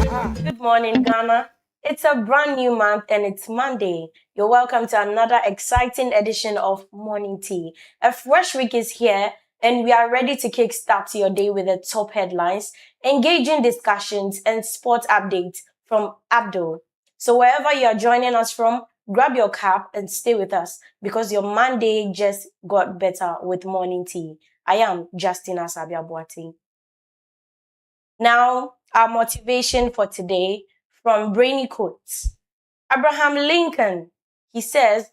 Good morning, Ghana. It's a brand new month and it's Monday. You're welcome to another exciting edition of Morning Tea. A fresh week is here and we are ready to kickstart your day with the top headlines, engaging discussions, and sports updates from Abdul. So, wherever you are joining us from, grab your cup and stay with us because your Monday just got better with Morning Tea. I am Justina Sabiabuati. Now, our motivation for today from Brainy Quotes. Abraham Lincoln, he says,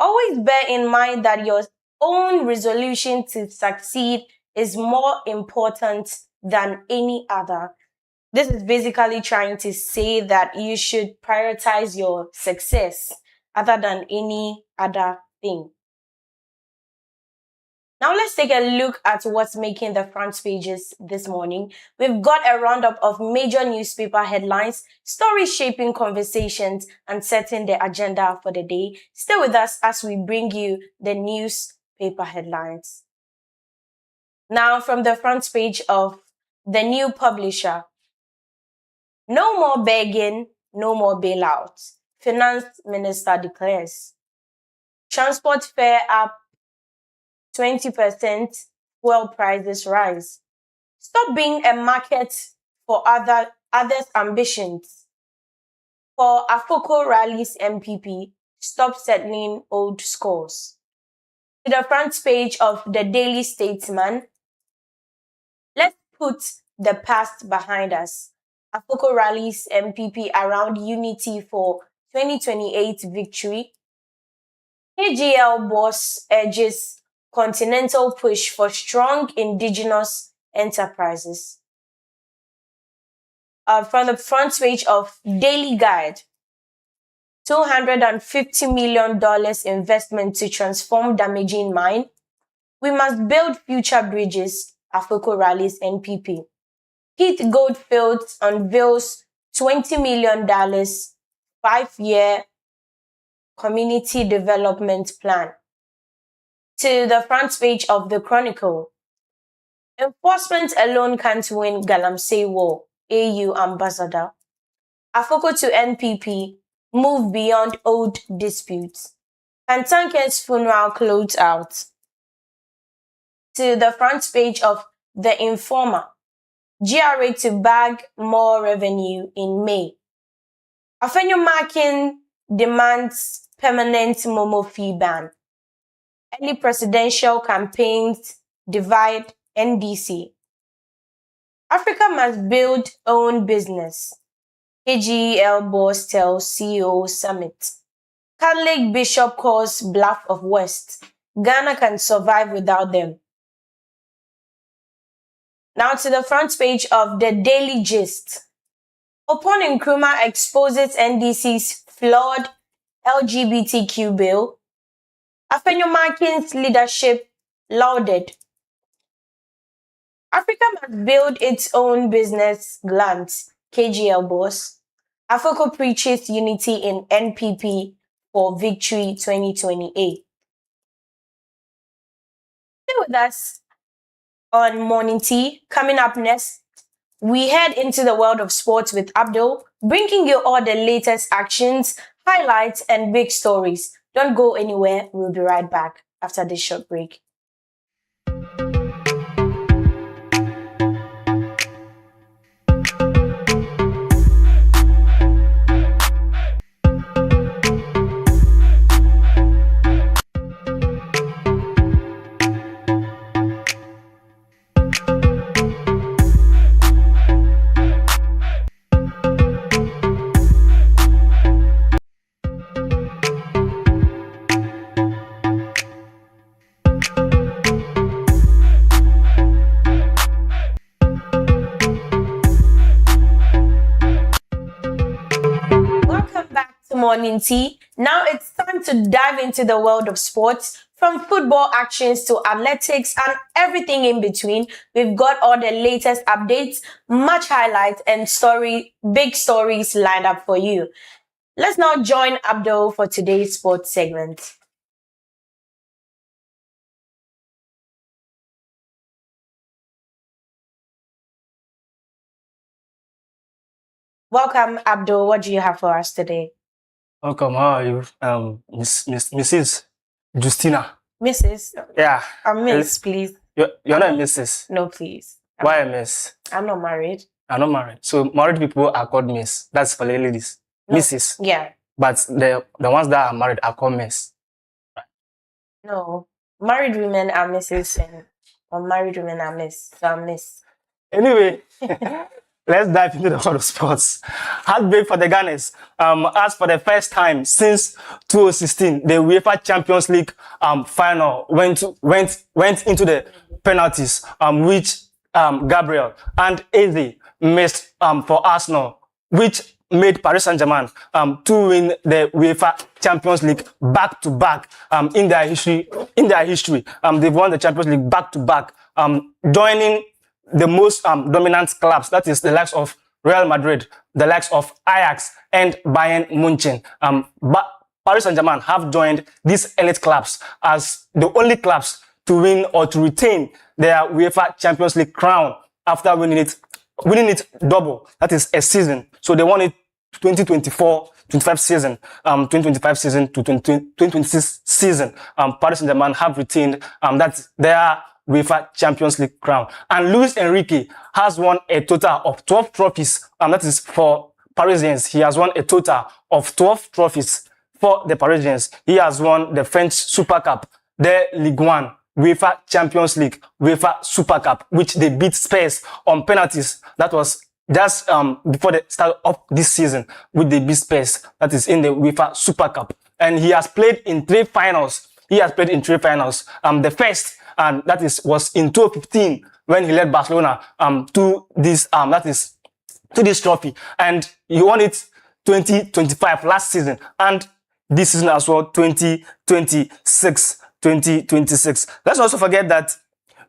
always bear in mind that your own resolution to succeed is more important than any other. This is basically trying to say that you should prioritize your success other than any other thing. Now let's take a look at what's making the front pages this morning. We've got a roundup of major newspaper headlines, stories shaping conversations, and setting the agenda for the day. Stay with us as we bring you the newspaper headlines. Now from the front page of the new publisher. No more begging, no more bailouts. Finance Minister declares. Transport fare up 20%, fuel prices rise. Stop being a market for others' ambitions. For Afoko Rally's MPP, stop settling old scores. To the front page of the Daily Statesman, let's put the past behind us. Afoko Rally's MPP around unity for 2028 victory. KGL boss urges continental push for strong indigenous enterprises. From the front page of Daily Guide, $250 million investment to transform damaging mine. We must build future bridges, Afoko Rally's NPP. Pete Goldfield unveils $20 million 5-year community development plan. To the front page of the Chronicle. Enforcement alone can't win Galamsey War, AU Ambassador. Afoko to NPP, move beyond old disputes. Kantanke's funeral closed out. To the front page of The Informer. GRA to bag more revenue in May. Afenyomakin demands permanent Momo fee ban. Early presidential campaigns divide NDC. Africa must build own business. KGL boss tells CEO summit. Catholic bishop calls bluff of West. Ghana can survive without them. Now to the front page of the Daily Gist. Upon Nkrumah exposes NDC's flawed LGBTQ bill, Afenyomakin's leadership lauded. Africa must build its own business glance, KGL boss. Afoko preaches unity in NPP for Victory 2028. Stay with us on Morning Tea. Coming up next, we head into the world of sports with Abdul, bringing you all the latest actions, highlights, and big stories. Don't go anywhere. We'll be right back after this short break. Morning Tea. Now it's time to dive into the world of sports, from football actions to athletics and everything in between. We've got all the latest updates, match highlights, and big stories lined up for you. Let's now join Abdul for today's sports segment. Welcome, Abdul. What do you have for us today? Welcome. How are you, Mrs. Justina? Mrs. Yeah. Miss, please. You're not a Mrs. No, please. Why a Miss? I'm not married. I'm not married. So married people are called Miss. That's for ladies. No. Mrs. Yeah. But the ones that are married are called Miss. No. Married women are Mrs. and unmarried women are Miss. So I'm Miss. Anyway, let's dive into the world of sports. Heartbreak for the Gunners. As for the first time since 2016, the UEFA Champions League final went into the penalties, which Gabriel and Eze missed for Arsenal, which made Paris Saint-Germain to win the UEFA Champions League back to back in their history. They've won the Champions League back to back, joining the most dominant clubs, that is the likes of Real Madrid, the likes of Ajax and Bayern Munich. But Paris Saint-Germain have joined these elite clubs as the only clubs to win or to retain their UEFA Champions League crown after winning it double. That is a season. So they won it 2024-25 season, 2025 season to 2026 season. Paris Saint-Germain have retained that their UEFA Champions League crown. And Luis Enrique has won a total of 12 trophies. That is for Parisians. He has won a total of 12 trophies for the Parisians. He has won the French Super Cup, the Ligue 1, UEFA Champions League, UEFA Super Cup, which they beat Spurs on penalties. That was just before the start of this season, with the beat Spurs. That is in the UEFA Super Cup. And he has played in 3 finals. The first, and that was in 2015 when he led Barcelona to this trophy, and he won it 2025 last season, and this season as well, 2026. Let's also forget that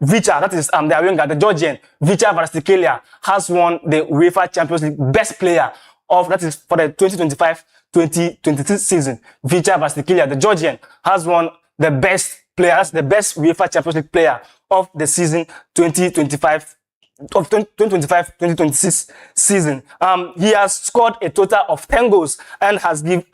Vicha, that is their winger, the Georgian Vicha Kvaratskhelia, has won the UEFA Champions League best player of, that is for the 2025-2026 season. Vicha Kvaratskhelia, the Georgian, has won the best player, that's the best UEFA Champions League player of the season 2025-2026 season. He has scored a total of 10 goals and has given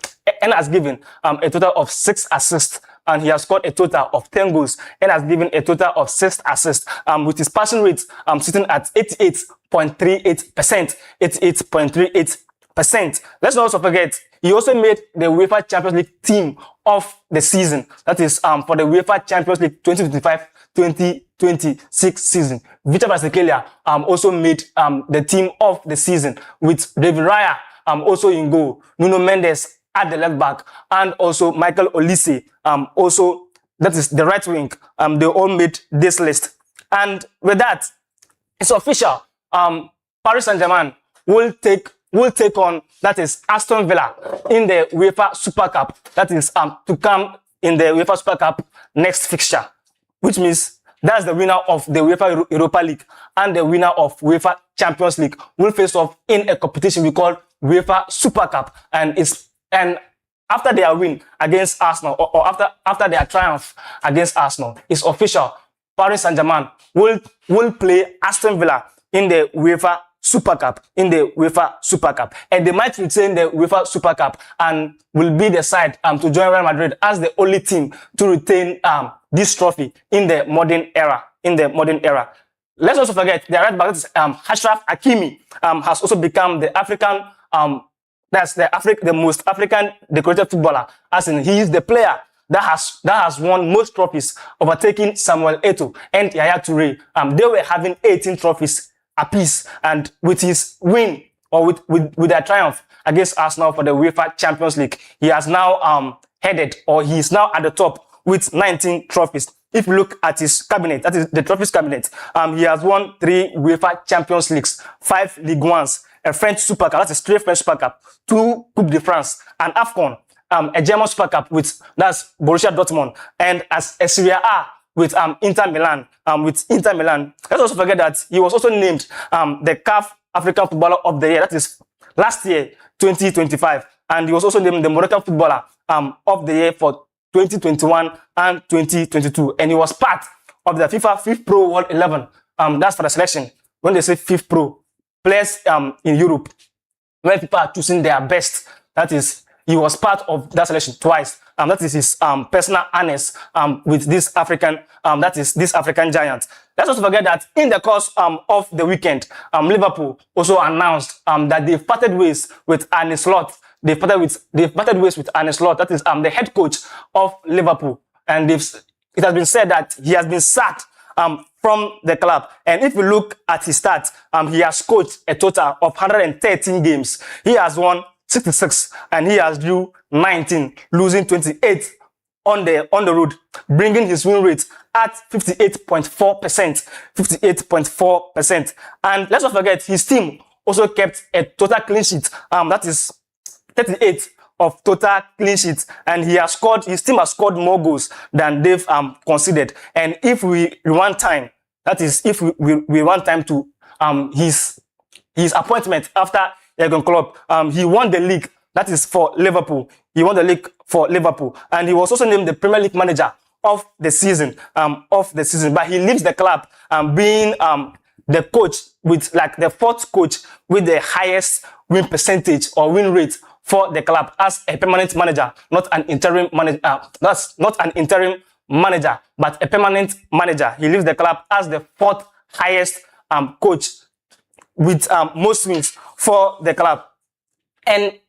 a total of 6 assists. And he has scored a total of 10 goals and has given a total of 6 assists, with his passing rate sitting at 88.38%. 88.38%. Let's not also forget, he also made the UEFA Champions League team of the season. That is for the UEFA Champions League 2025-2026 season. Vicha Kvaratskhelia also made the team of the season, with David Raya also in goal, Nuno Mendes at the left back, and also Michael Olise, also, that is the right wing. They all made this list. And with that, it's official. Paris Saint-Germain will take on, that is Aston Villa, in the UEFA Super Cup. That is to come in the UEFA Super Cup next fixture, which means that's the winner of the UEFA Europa League and the winner of UEFA Champions League will face off in a competition we call UEFA Super Cup. And after their win against Arsenal, or after their triumph against Arsenal, it's official. Paris Saint-Germain will play Aston Villa in the UEFA Super Cup, and they might retain the UEFA Super Cup and will be the side to join Real Madrid as the only team to retain this trophy in the modern era. Let's also forget the right back, Achraf Hakimi, has also become the African the most African decorated footballer, as in he is the player that has won most trophies, overtaking Samuel Eto'o and Yaya Toure. They were having 18 trophies apiece, and with his win, or with their triumph against Arsenal for the UEFA Champions League, he has now he is now at the top with 19 trophies. If you look at his cabinet, that is the trophies cabinet, he has won 3 UEFA Champions Leagues, 5 Ligue 1s, a French Super Cup, that's a straight French Super Cup, 2 Coupe de France, an AFCON, a German Super Cup that's Borussia Dortmund, and as a Serie A with Inter Milan. Let's also forget that he was also named the CAF African Footballer of the Year, that is last year, 2025, and he was also named the Moroccan Footballer of the Year for 2021 and 2022, and he was part of the FIFA Fifth Pro World 11. That's for the selection. When they say Fifth Pro, players in Europe, where people are choosing their best. That is, he was part of that selection twice. That is his personal harness with this African this African giant. Let's also forget that in the course of the weekend, Liverpool also announced that they parted ways with Arne Slot. They parted ways with Arne Slot. That is the head coach of Liverpool, and it has been said that he has been sacked from the club. And if you look at his stats, he has coached a total of 113 games. He has won 66 and he has drew 19, losing 28 on the road, bringing his win rate at 58.4%. 58.4%. And let's not forget, his team also kept a total clean sheet. That is 38 of total clean sheets, and his team has scored more goals than they've conceded. And if we rewind time, that is, if we rewind time to his appointment after Jurgen Klopp, he won the league. That is for Liverpool. He won the league for Liverpool, and he was also named the Premier League manager of the season. But he leaves the club being the coach with the fourth coach with the highest win percentage or win rate for the club as a permanent manager, not an interim manager. That's not an interim manager, but a permanent manager. He leaves the club as the fourth highest coach with most wins for the club. And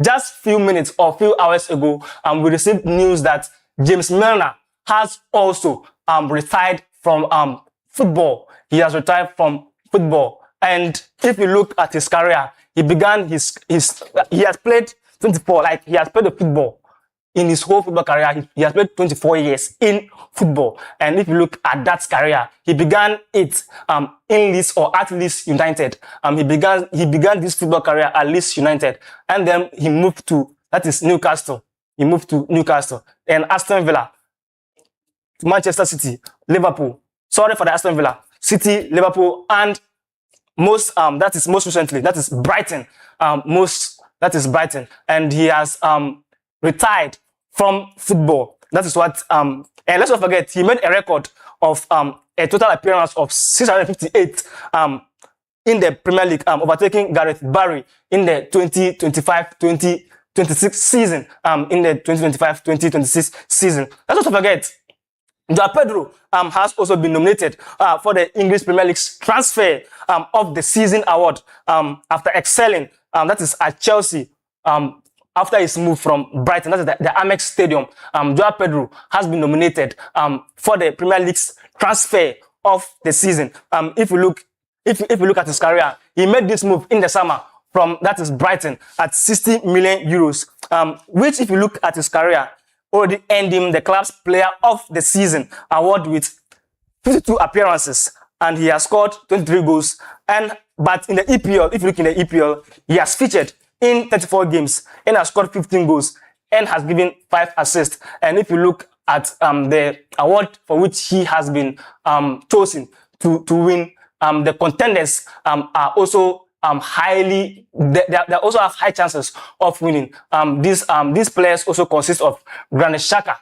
just few minutes or few hours ago, we received news that James Milner has also retired from football. He has retired from football. And if you look at his career, he began he has played 24, he has played the football in his whole football career. He has played 24 years in football. And if you look at that career, he began it in Leeds or at Leeds United. He began this football career at Leeds United. And then he moved to, that is Newcastle. He moved to Newcastle. And Aston Villa, Manchester City, Liverpool. Sorry for the Aston Villa. City, Liverpool, and most recently, that is Brighton. That is Brighton. And he has retired from football. That is what and let's not forget, he made a record of a total appearance of 658 in the Premier League, overtaking Gareth Barry in the 2025-2026 season. In the 2025-2026 season. Let's not forget, Joao Pedro has also been nominated for the English Premier League's Transfer of the Season award after excelling, that is at Chelsea, after his move from Brighton, that is the Amex Stadium. Joao Pedro has been nominated for the Premier League's Transfer of the Season. If you look at his career, he made this move in the summer from, that is Brighton, at 60 million euros, which, if you look at his career, already earned him the club's Player of the Season award with 52 appearances, and he has scored 23 goals. But in the EPL, if you look in the EPL, he has featured in 34 games and has scored 15 goals and has given 5 assists. And if you look at the award for which he has been chosen to win, the contenders are also they also have high chances of winning. These players also consist of Granit Xhaka,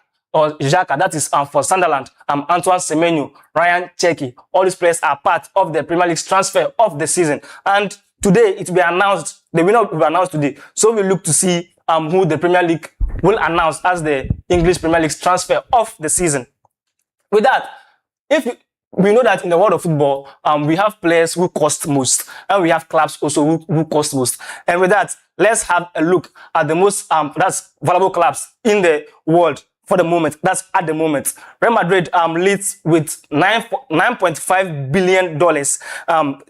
that is for Sunderland, Antoine Semenyo, Ryan Cherki. All these players are part of the Premier League's Transfer of the Season. And today it will be announced, the winner will be announced today. So we look to see who the Premier League will announce as the English Premier League's Transfer of the Season. With that, we know that in the world of football, we have players who cost most, and we have clubs also who cost most. And with that, let's have a look at the most that's valuable clubs in the world for the moment. That's at the moment. Real Madrid leads with $9.5 billion.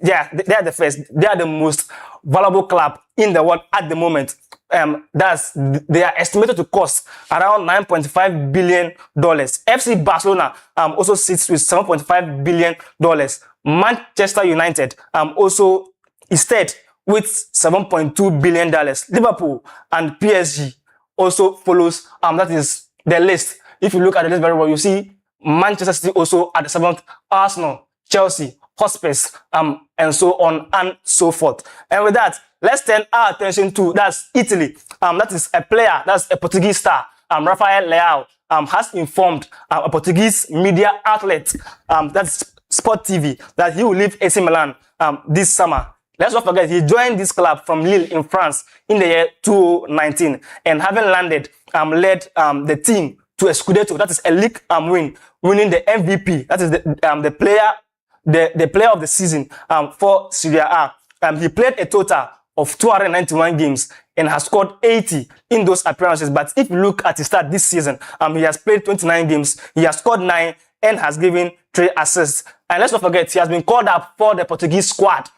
Yeah, they are the first. They are the most valuable club in the world at the moment. They are estimated to cost around $9.5 billion. FC Barcelona also sits with $7.5 billion. Manchester United also is third with $7.2 billion. Liverpool and PSG also follows. That is the list. If you look at the list very well, you see Manchester City also at the 7th, Arsenal, Chelsea, Hotspurs, and so on and so forth. And with that, let's turn our attention to that's Italy. That is a player, that's a Portuguese star. Rafael Leao has informed a Portuguese media outlet, that's Sport TV, that he will leave AC Milan this summer. Let's not forget, he joined this club from Lille in France in the year 2019, and having landed, led the team to a Scudetto, that is a league win, winning the MVP, that is the player of the season for Serie A. He played a total of 291 games and has scored 80 in those appearances. But if you look at his start this season, he has played 29 games, he has scored 9 and has given 3 assists. And let's not forget, he has been called up for the Portuguese squad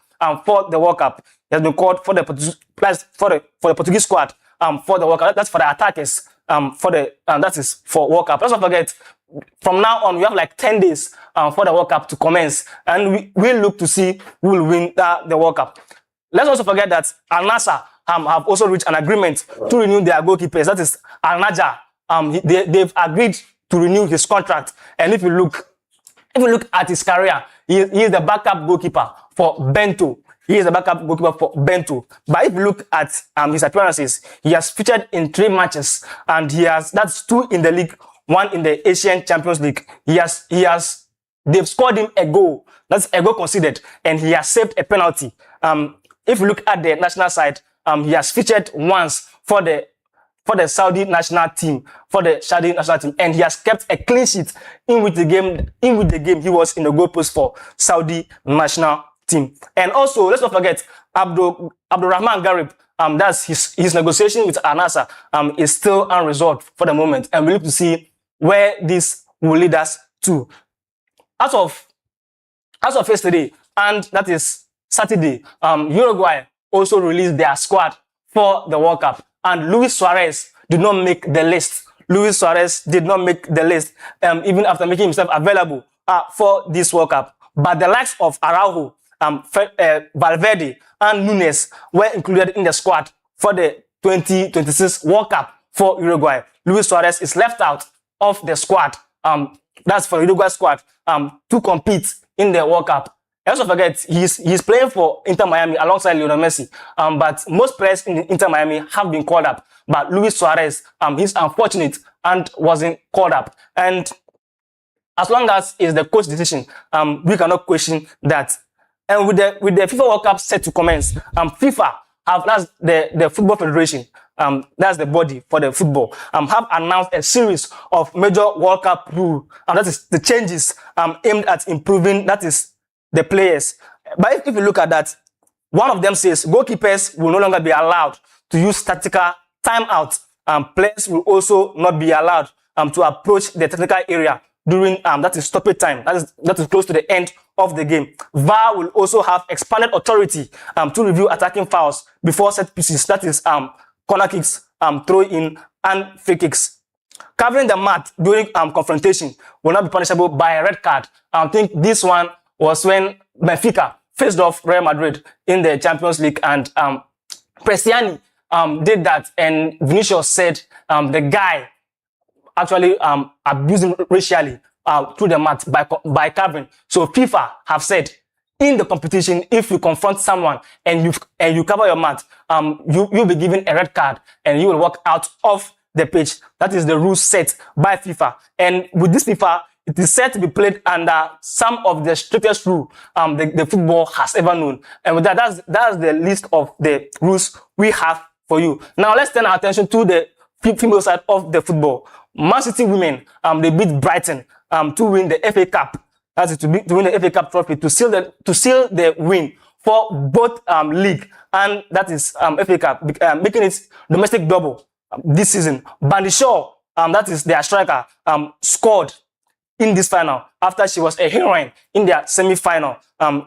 for the World Cup. He has been called for the Portuguese squad for the World Cup. That's for the attackers. That is for World Cup. Let's not forget, from now on we have like 10 days for the World Cup to commence, and we look to see who will win the World Cup. Let's also forget that Al Nassr have also reached an agreement to renew their goalkeepers. That is Al Najar. They've agreed to renew his contract. And if you look at his career, he is the backup goalkeeper for Bento. He is the backup goalkeeper for Bento. But if you look at his appearances, he has featured in 3 matches, and that's 2 in the league, 1 in the Asian Champions League. They've scored him a goal. That's a goal conceded, and he has saved a penalty. If you look at the national side, he has featured once for the Saudi national team, and he has kept a clean sheet in with the game he was in the goalpost for Saudi national team. And also, let's not forget, Abdurrahman Garib, that's his negotiation with Al Nassr is still unresolved for the moment, and we look to see where this will lead us to. As of yesterday, and that is Saturday, Uruguay also released their squad for the World Cup, and Luis Suarez did not make the list. Luis Suarez did not make the list, even after making himself available for this World Cup. But the likes of Araujo, Valverde, and Nunes were included in the squad for the 2026 World Cup for Uruguay. Luis Suarez is left out of the squad. That's for the Uruguay squad to compete in the World Cup. Also forget, he's playing for Inter Miami alongside Lionel Messi. But most players in Inter Miami have been called up. But Luis Suarez, he's unfortunate and wasn't called up. And as long as it's the coach's decision, we cannot question that. And with the FIFA World Cup set to commence, FIFA that's the Football Federation, that's the body for the football, have announced a series of major World Cup rules, and that is the changes aimed at improving, that is, the players. But if you look at that, one of them says goalkeepers will no longer be allowed to use tactical timeout. Players will also not be allowed to approach the technical area during that is stoppage time. That is close to the end of the game. VAR will also have expanded authority to review attacking fouls before set pieces. That is corner kicks, throw in, and free kicks. Covering the mat during confrontation will not be punishable by a red card. I think this one was when Benfica faced off Real Madrid in the Champions League, and Prestiani did that, and Vinicius said the guy actually abusing racially through the mat by covering. So FIFA have said, in the competition, if you confront someone and you cover your mat, you'll be given a red card and you will walk out of the pitch. That is the rules set by FIFA. And with this FIFA, it is said to be played under some of the strictest rules the football has ever known. And with that, that's the list of the rules we have for you. Now let's turn our attention to the female side of the football. Man City women, they beat Brighton to win the FA Cup. That is to win the FA Cup trophy, to seal the win for both league, and that is FA Cup, making it domestic double this season. Bandy Shaw, that is their striker, scored in this final after she was a heroine in their semi-final, and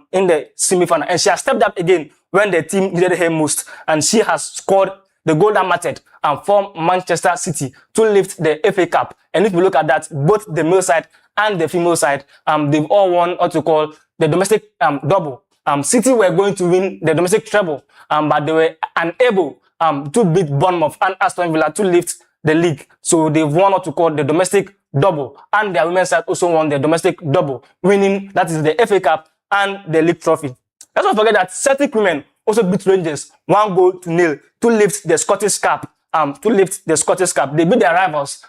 she has stepped up again when the team needed her most, and she has scored the goal that mattered for Manchester City to lift the FA Cup. And if you look at that, both the male side and the female side, they've all won what you call the domestic double. City were going to win the domestic treble, but they were unable to beat Bournemouth and Aston Villa to lift the league. So they've won what you call the domestic double, and their women's side also won the domestic double, winning, that is, the FA Cup and the league trophy. Let's not forget that Celtic women also beat Rangers 1-0 to lift the Scottish Cup. They beat their rivals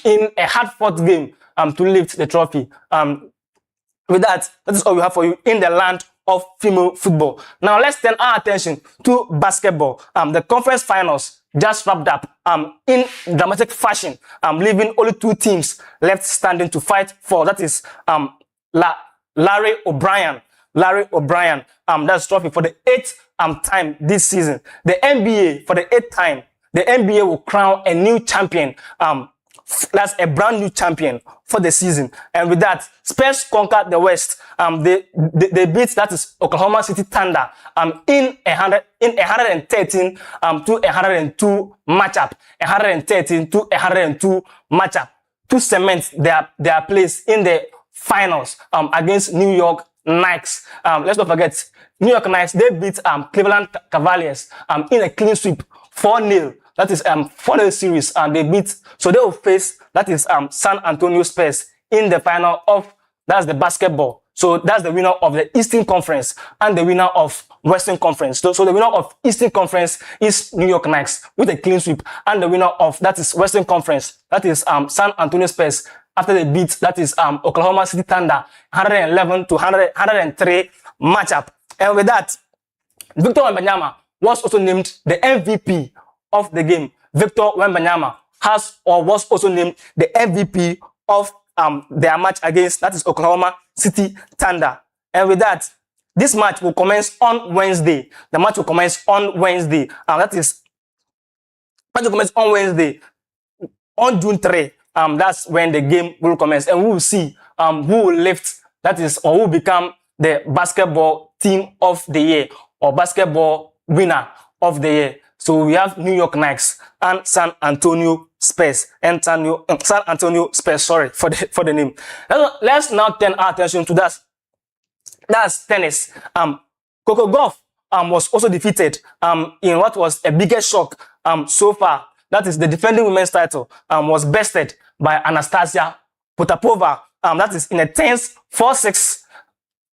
in a hard-fought game to lift the trophy. With that, that is all we have for you in the land of female football. Now let's turn our attention to basketball. The conference finals just wrapped up in dramatic fashion, leaving only 2 teams left standing to fight for, that is Larry O'Brien, that's trophy for the 8th time this season. The NBA, for the 8th time, the NBA will crown a new champion. That's a brand new champion for the season. And with that, Spurs conquered the West. They beat, that is Oklahoma City Thunder in 113 to 102 matchup. 113 to 102 matchup to cement their place in the finals against New York Knicks. Let's not forget, New York Knicks, they beat Cleveland Cavaliers in a clean sweep 4-0. That is 4-0 series, and they beat. So they will face, that is San Antonio Spurs in the final of, that's the basketball. So that's the winner of the Eastern Conference and the winner of Western Conference. So the winner of Eastern Conference is New York Knicks with a clean sweep, and the winner of, that is Western Conference, that is San Antonio Spurs, after they beat, that is Oklahoma City Thunder 111 to 103 matchup. And with that, Victor Wembanyama was also named the MVP of the game. Victor Wembanyama was also named the MVP of their match against, that is Oklahoma City Thunder. And with that, this match will commence on Wednesday. The match will commence on Wednesday. Match will commence on Wednesday, on June 3. That's when the game will commence, and we will see who will lift, that is, or who will become the basketball team of the year or basketball winner of the year. So we have New York Knicks and San Antonio Spurs. San Antonio Spurs, sorry for the name. Let's now turn our attention to that's tennis. Coco Gauff was also defeated in what was a biggest shock so far. That is, the defending women's title was bested by Anastasia Potapova. That is in a tense 4-6,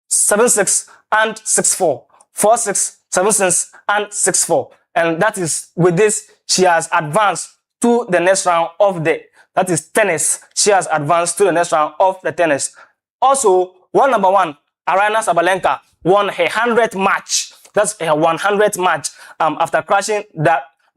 7-6, and 6-4. 4-6, 7-6, and 6-4. And that is, with this, she has advanced to the next round of the, that is tennis. She has advanced to the next round of the tennis. Also, number one, Aryna Sabalenka won her 100th match. That's her 100th match after crashing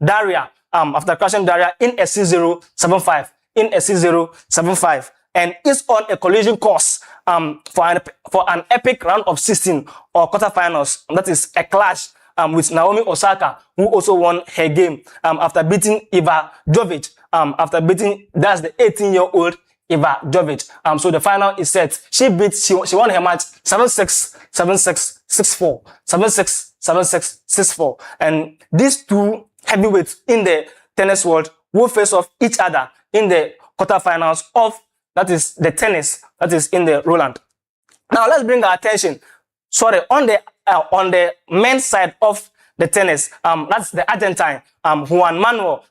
Daria. After crashing Daria in a 6-0, 7-5. In a 6-0, 7-5. And is on a collision course for an epic round of 16 or quarterfinals. That is a clash with Naomi Osaka, who also won her game after beating Iva Jovic. That's the 18-year-old Iva Jovic. So the final is set. She won her match 7-6, 7-6, 6-4. 7-6, 7-6, 6-4. And these two heavyweights in the tennis world will face off each other in the quarterfinals of, that is the tennis, that is in the Roland. Now let's bring our attention, on the men's side of the tennis. That's the Argentine, Juan Manuel,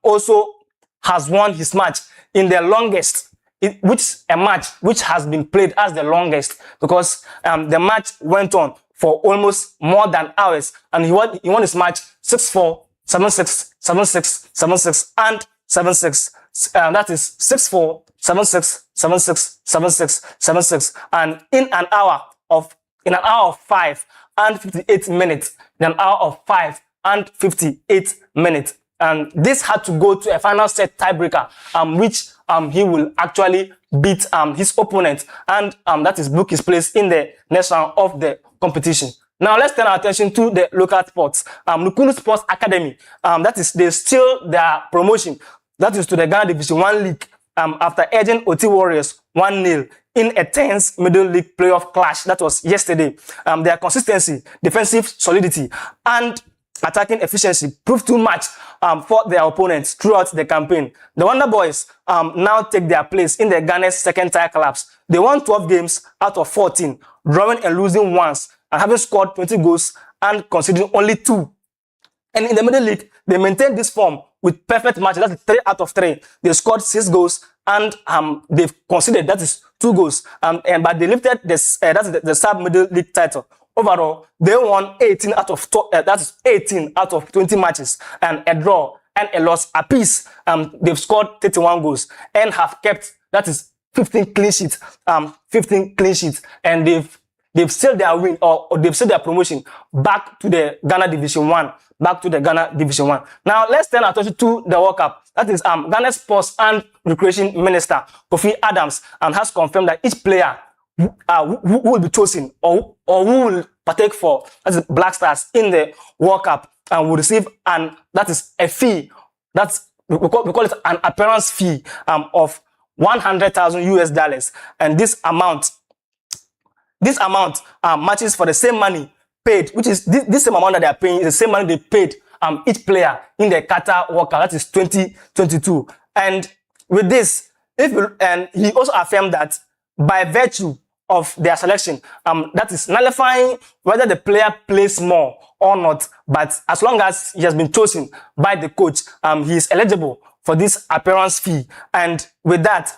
also has won his match in the longest, a match which has been played as the longest, because the match went on for almost more than hours, and he won his match 6-4, 7-6, 7-6, 7-6, and 7-6. That is 6-4, 7-6, 7-6, 7-6, 7-6, and in an hour of 5 and 58 minutes, in an hour of 5 and 58 minutes. And this had to go to a final set tiebreaker, which he will actually beat his opponent, and that is book his place in the next round of the competition. Now let's turn our attention to the local sports. Nukunu Sports Academy, that is, they still their promotion, that is to the Ghana Division 1 League, after edging OT Warriors 1-0 in a tense middle league playoff clash that was yesterday. Their consistency, defensive solidity, and attacking efficiency proved too much for their opponents throughout the campaign. The Wonder Boys now take their place in the Ghana's second-tier collapse. They won 12 games out of 14, drawing and losing once, and having scored 20 goals and conceding only 2. And in the middle league, they maintained this form with perfect matches. That's 3 out of 3. They scored 6 goals and they've conceded, that is 2 goals. But they lifted this, that's the sub-middle league title. Overall, they won 18 out of 20 matches, and a draw and a loss apiece. They've scored 31 goals and have kept, that is 15 clean sheets. 15 clean sheets, and they've they've sealed their win or they've sealed their promotion back to the Ghana Division 1. Back to the Ghana Division 1. Now, let's turn our attention to the World Cup. That is Ghana's Sports and Recreation Minister, Kofi Adams, has confirmed that each player who will be chosen or who will partake for as Black Stars in the World Cup will receive that is a fee. We call it an appearance fee of $100,000 and this amount matches for the same money paid, which is this same amount that they are paying is the same money they paid each player in the Qatar World Cup, that is 2022. And with this, he also affirmed that by virtue of their selection, that is nullifying whether the player plays more or not, but as long as he has been chosen by the coach, he is eligible for this appearance fee. And with that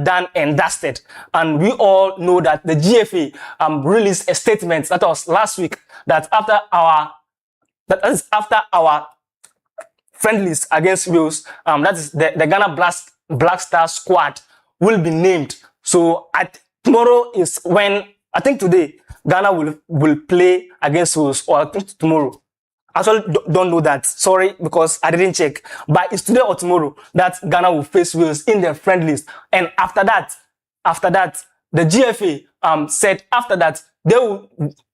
done and dusted, and we all know that the GFA released a statement that was last week that after our friendlies against Wales, that is the Ghana Black Star squad will be named. So tomorrow is when, I think today, Ghana will play against Wales, or I think tomorrow. I actually don't know that. Sorry, because I didn't check. But it's today or tomorrow that Ghana will face Wales in their friendlies. And after that, the GFA said after that they will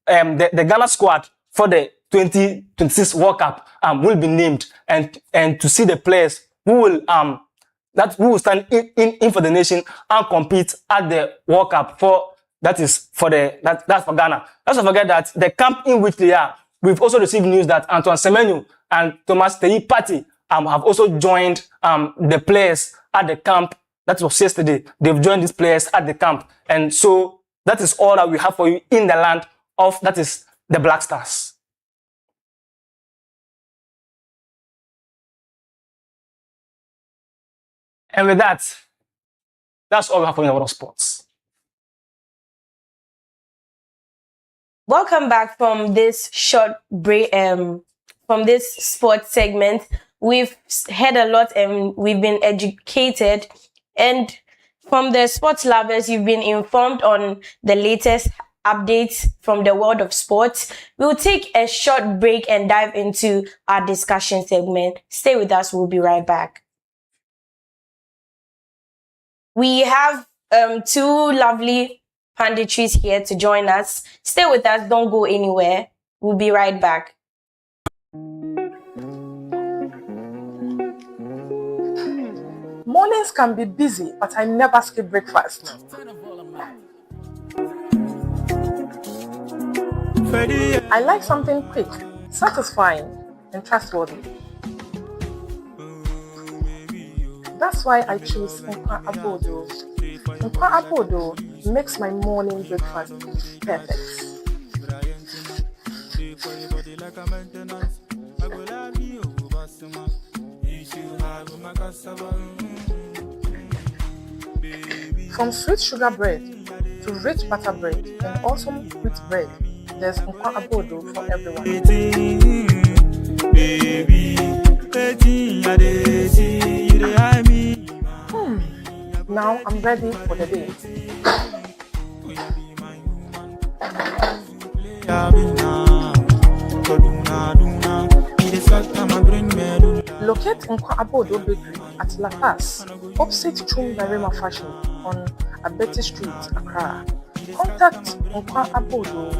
the Ghana squad for the 2026 World Cup will be named and to see the players who will stand in for the nation and compete at the World Cup that's for Ghana. Let's not forget that the camp in which they are, we've also received news that Antoine Semenyo and Thomas Teyi Partey have also joined the players at the camp. That was yesterday. They've joined these players at the camp. And so that is all that we have for you in the land of, that is the Black Stars. And with that, that's all we have for you in the world of sports. Welcome back from this short break, from this sports segment. We've heard a lot and we've been educated. And from the sports lovers, you've been informed on the latest updates from the world of sports. We'll take a short break and dive into our discussion segment. Stay with us. We'll be right back. We have two lovely panditries here to join us. Stay with us. Don't go anywhere. We'll be right back. Mornings can be busy, but I never skip breakfast. I like something quick, satisfying, and trustworthy. That's why I choose Nkwa Abodo. Nkwa Abodo makes my morning breakfast perfect. From sweet sugar bread to rich butter bread and awesome wheat bread, there's Nkwa Abodo for everyone. Now I'm ready for the day. Locate Nkwa Abodo Bakery at La Paz, opposite Chum Narema Fashion on Abeti Street, Accra. Contact Nkwa Abodo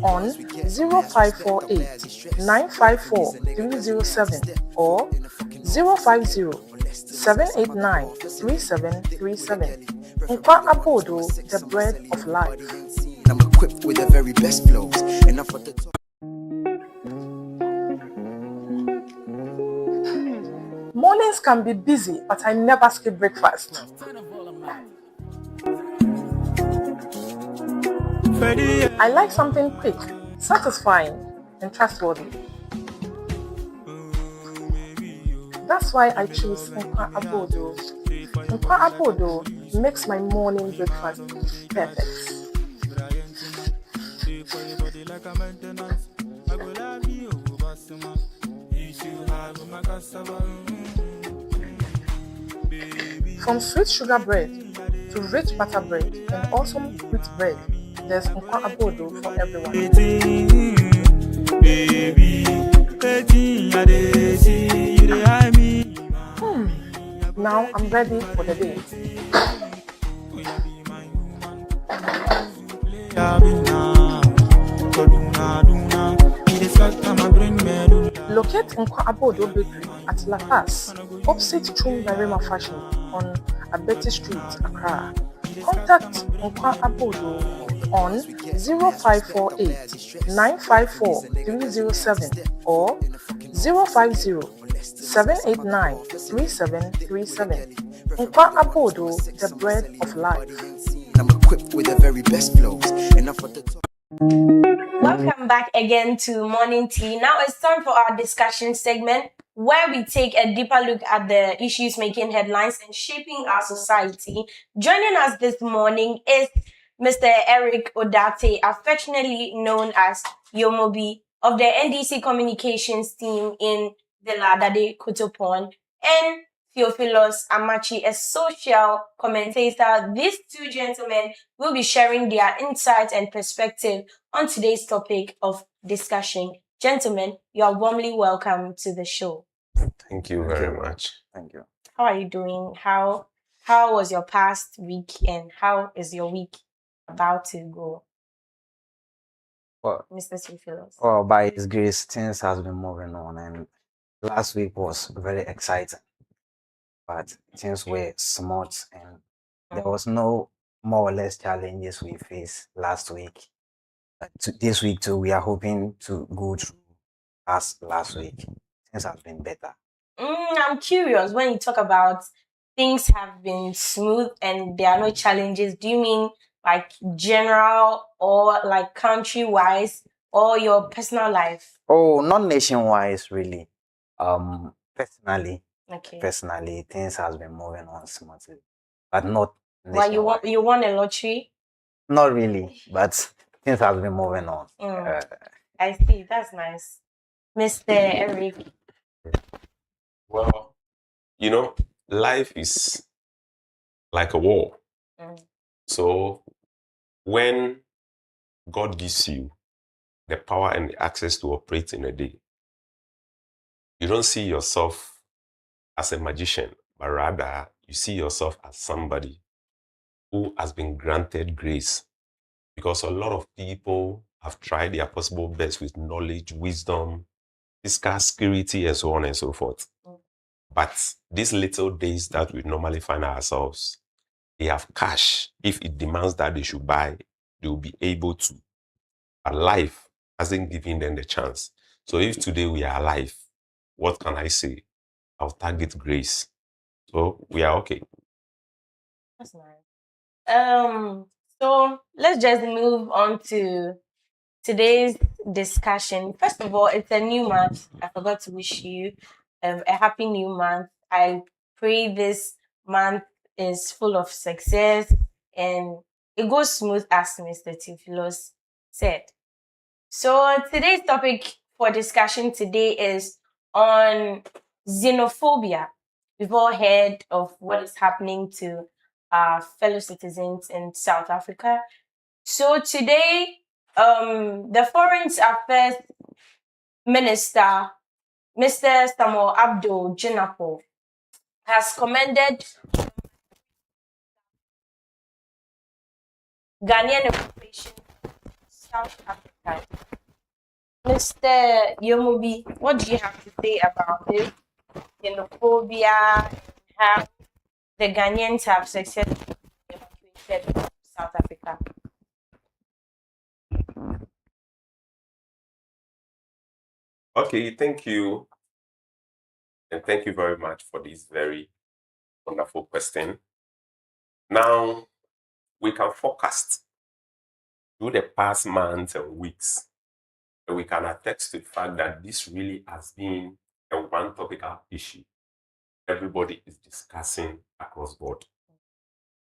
on 0548 954 307 or 050 789 3737. Nkwa Abodo, the bread of life. I'm equipped with the very best flows, and I'm for the top. Mornings can be busy, but I never skip breakfast. I like something quick, satisfying, and trustworthy. That's why I choose Nkwa Abodo. Nkwa Abodo makes my morning breakfast perfect. From sweet sugar bread to rich butter bread and awesome wheat bread, there's Nkwa Abodo for everyone. Now I'm ready for the day. Locate Nkwa Abodo Bakery at La Paz, opposite Chum Marima Fashion on Abeti Street, Accra. Contact Nkwa Abodo on 0548 954 307 or 050 789 3737. Nkwa Abodo, the bread of life. I'm equipped with the very best flows. Enough of the talk. Welcome back again to Morning Tea. Now it's time for our discussion segment where we take a deeper look at the issues making headlines and shaping our society. Joining us this morning is Mr. Eric Odate, affectionately known as Yomobi, of the NDC communications team in the Ladade Kotopon, and Theophilus Amachi, a social commentator. These two gentlemen will be sharing their insights and perspective on today's topic of discussion. Gentlemen, you are warmly welcome to the show. Thank you very much. Thank you. How are you doing? How was your past week, and how is your week about to go, Well, Mr. Theophilus? well, by His grace, things has been moving on, and last week was very exciting, but things were smooth, and there was no more or less challenges we faced last week. This week too, we are hoping to go through as last week. Things have been better. I'm curious, when you talk about things have been smooth and there are no challenges, do you mean like general or like country-wise or your personal life? Oh, not nationwide, really. Personally, Okay. things has been moving on smoothly, but not Well, nationwide. you won a lottery? Not really, but things has been moving on. I see. That's nice. Mr. Eric. Well, life is like a war. So when God gives you the power and the access to operate in a day, you don't see yourself as a magician, but rather you see yourself as somebody who has been granted grace. Because a lot of people have tried their possible best with knowledge, wisdom, physical security, and so on and so forth. But these little days that we normally find ourselves, they have cash. If it demands that they should buy, they will be able to. But life hasn't given them the chance. So if today we are alive, what can I say? I'll target grace. So we are okay. That's nice. So let's just move on to today's discussion. First of all, it's a new month. I forgot to wish you a happy new month. I pray this month is full of success and it goes smooth, as Mr. Theophilus said. So today's topic for discussion today is on xenophobia. We've all heard of what is happening to our fellow citizens in South Africa. So today, the Foreign Affairs Minister, Mr. Samuel Abdul Jinapo, has commended Ghanaian occupation South Africa. Mr. Yomobi, what do you have to say about this xenophobia and how the Ghanaians have successfully evacuated from South Africa? Okay, thank you. And thank you very much for this very wonderful question. Now, we can forecast through the past months and weeks, and we can attest to the fact that this really has been a one topical issue everybody is discussing across board.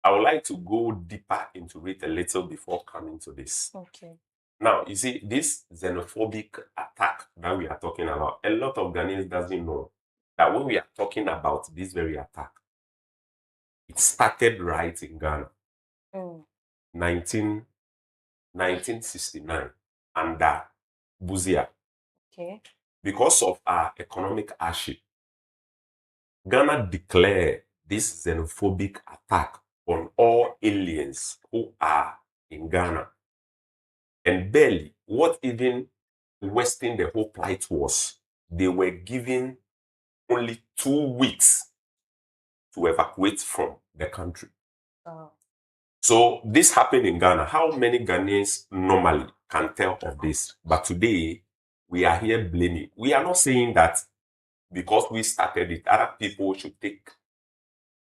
I would like to go deeper into it a little before coming to this. Okay. Now, you see, this xenophobic attack that we are talking about, a lot of Ghanaians doesn't know that when we are talking about this very attack, it started right in Ghana, 1969 under Buzia. Okay. Because of our economic hardship, Ghana declared this xenophobic attack on all aliens who are in Ghana. And barely, what even wasting the whole plight was, they were given only 2 weeks to evacuate from the country. Oh. So this happened in Ghana. How many Ghanaians normally can tell of this? But today, we are here blaming. We are not saying that because we started it, other people should take,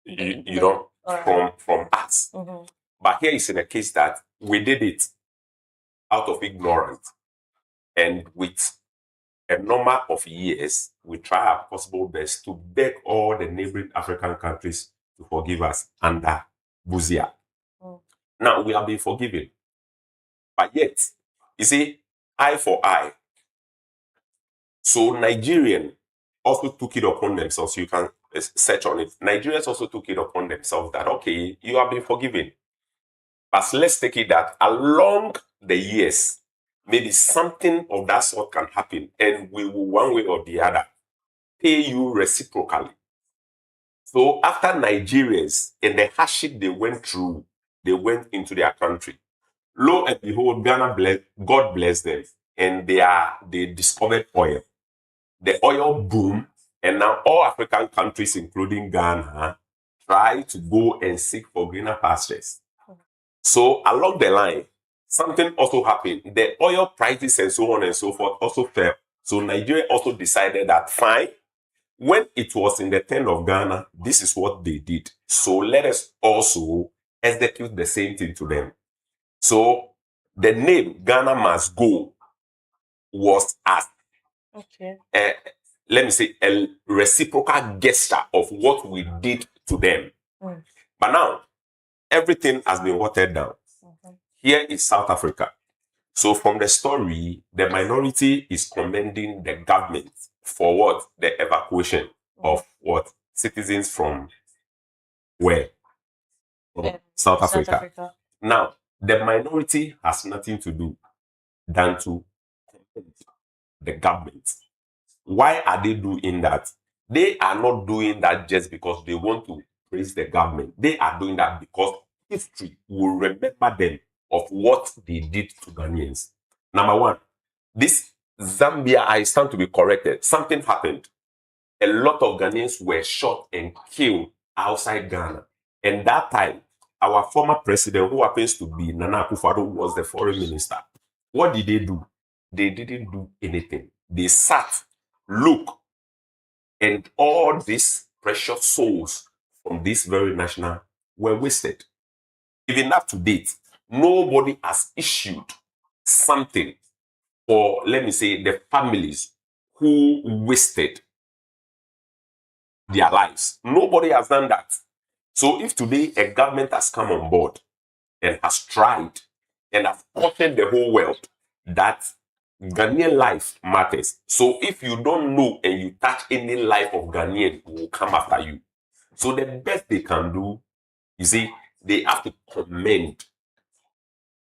you know, from us. Mm-hmm. But here is in a case that we did it out of ignorance. And with a number of years, we try our possible best to beg all the neighboring African countries to forgive us under Buzia. Mm. Now, we have been forgiven. But yet, you see, eye for eye. So Nigerian also took it upon themselves. You can search on it. Nigerians also took it upon themselves that, okay, you have been forgiven. But let's take it that along the years, maybe something of that sort can happen, and we will, one way or the other, pay you reciprocally. So after Nigerians and the hardship they went through, they went into their country. Lo and behold, God bless them, and they discovered oil. The oil boom, and now all African countries, including Ghana, try to go and seek for greener pastures. So along the line, something also happened. The oil prices and so on and so forth also fell. So Nigeria also decided that, fine, when it was in the turn of Ghana, this is what they did. So let us also execute the same thing to them. So the name Ghana Must Go was as, let me say, a reciprocal gesture of what we did to them. Mm. But now, everything has been watered down. Mm-hmm. Here is South Africa. So from the story, the minority is commending the government for what? The evacuation of what? Citizens from where? From South Africa. Now, the minority has nothing to do than to commend the government. Why are they doing that? They are not doing that just because they want to praise the government. They are doing that because history will remember them of what they did to Ghanaians. Number one, this Zambia, I stand to be corrected. Something happened. A lot of Ghanaians were shot and killed outside Ghana. And that time, our former president, who happens to be Nana Akufo-Addo, was the foreign minister. What did they do? They didn't do anything. They sat, look, and all these precious souls from this very national were wasted. Even up to date, nobody has issued something for, let me say, the families who wasted their lives. Nobody has done that. So if today a government has come on board and has tried and has cautioned the whole world that Ghanaian life matters. So if you don't know and you touch any life of Ghanaian, it will come after you. So the best they can do, you see, they have to commend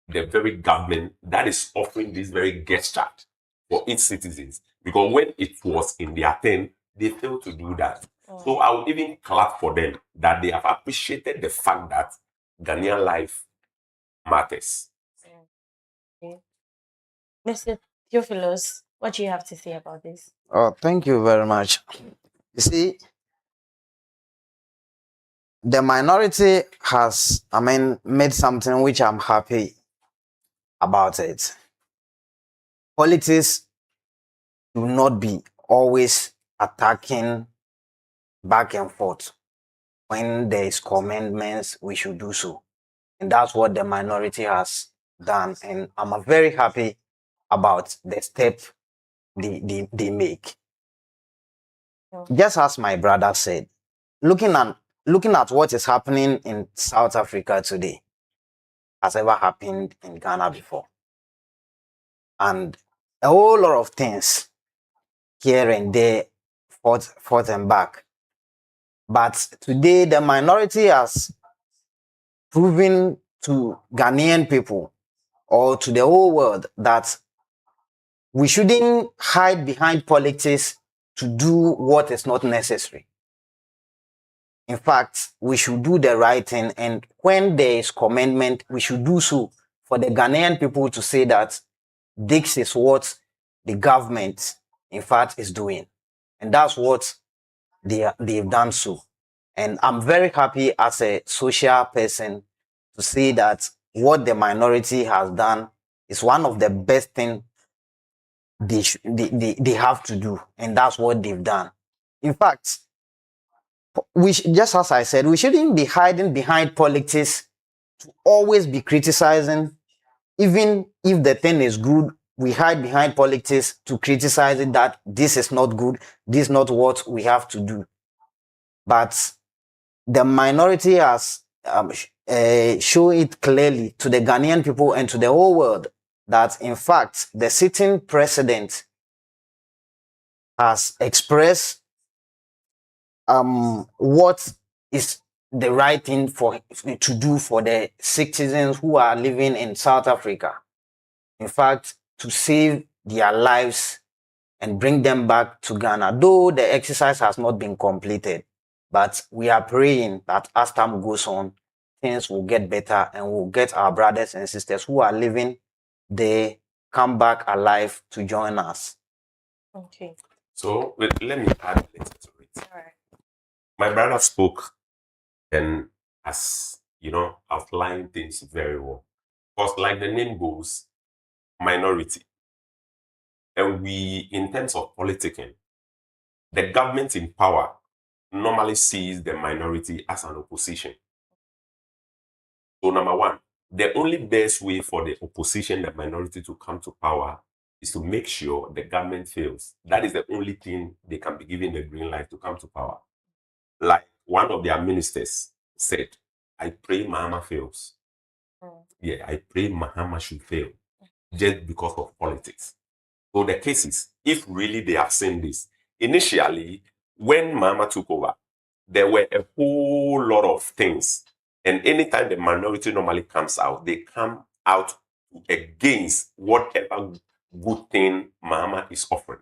the very government that is offering this very gesture for its citizens. Because when it was in their turn, they failed to do that. So I would even clap for them that they have appreciated the fact that Ghanaian life matters. Okay. Mr. Theophilus, what do you have to say about this? Oh, thank you very much. You see, the minority has, made something which I'm happy about it. Politics do not be always attacking back and forth. When there is commandments, we should do so. And that's what the minority has done. And I'm very happy about the step they make. Just as my brother said, looking at what is happening in South Africa today has ever happened in Ghana before. And a whole lot of things here and there, forth and back. But today, the minority has proven to Ghanaian people or to the whole world that we shouldn't hide behind politics to do what is not necessary. In fact, we should do the right thing, and when there is commandment, we should do so for the Ghanaian people to say that this is what the government, in fact, is doing. And that's what they've done so. And I'm very happy as a social person to see that what the minority has done is one of the best things they have to do. And that's what they've done. In fact, just as I said, we shouldn't be hiding behind politics to always be criticizing. Even if the thing is good, we hide behind politics to criticize it that this is not good, this is not what we have to do. But the minority has shown it clearly to the Ghanaian people and to the whole world that, in fact, the sitting president has expressed what is the right thing to do for the citizens who are living in South Africa. In fact, to save their lives and bring them back to Ghana, though the exercise has not been completed. But we are praying that as time goes on, things will get better and we'll get our brothers and sisters who are living there come back alive to join us. Okay. So let me add a little to it. All right. My brother spoke and has, outlined things very well. Because like the name goes, minority. And we, in terms of politicking, the government in power normally sees the minority as an opposition. So number one, the only best way for the opposition, the minority to come to power is to make sure the government fails. That is the only thing they can be given the green light to come to power. Like one of their ministers said, I pray Mahama fails. Yeah, I pray Mahama should fail just because of politics. So the case is, if really they have seen this, initially, when Mahama took over, there were a whole lot of things. And anytime the minority normally comes out, they come out against whatever good thing Mahama is offering.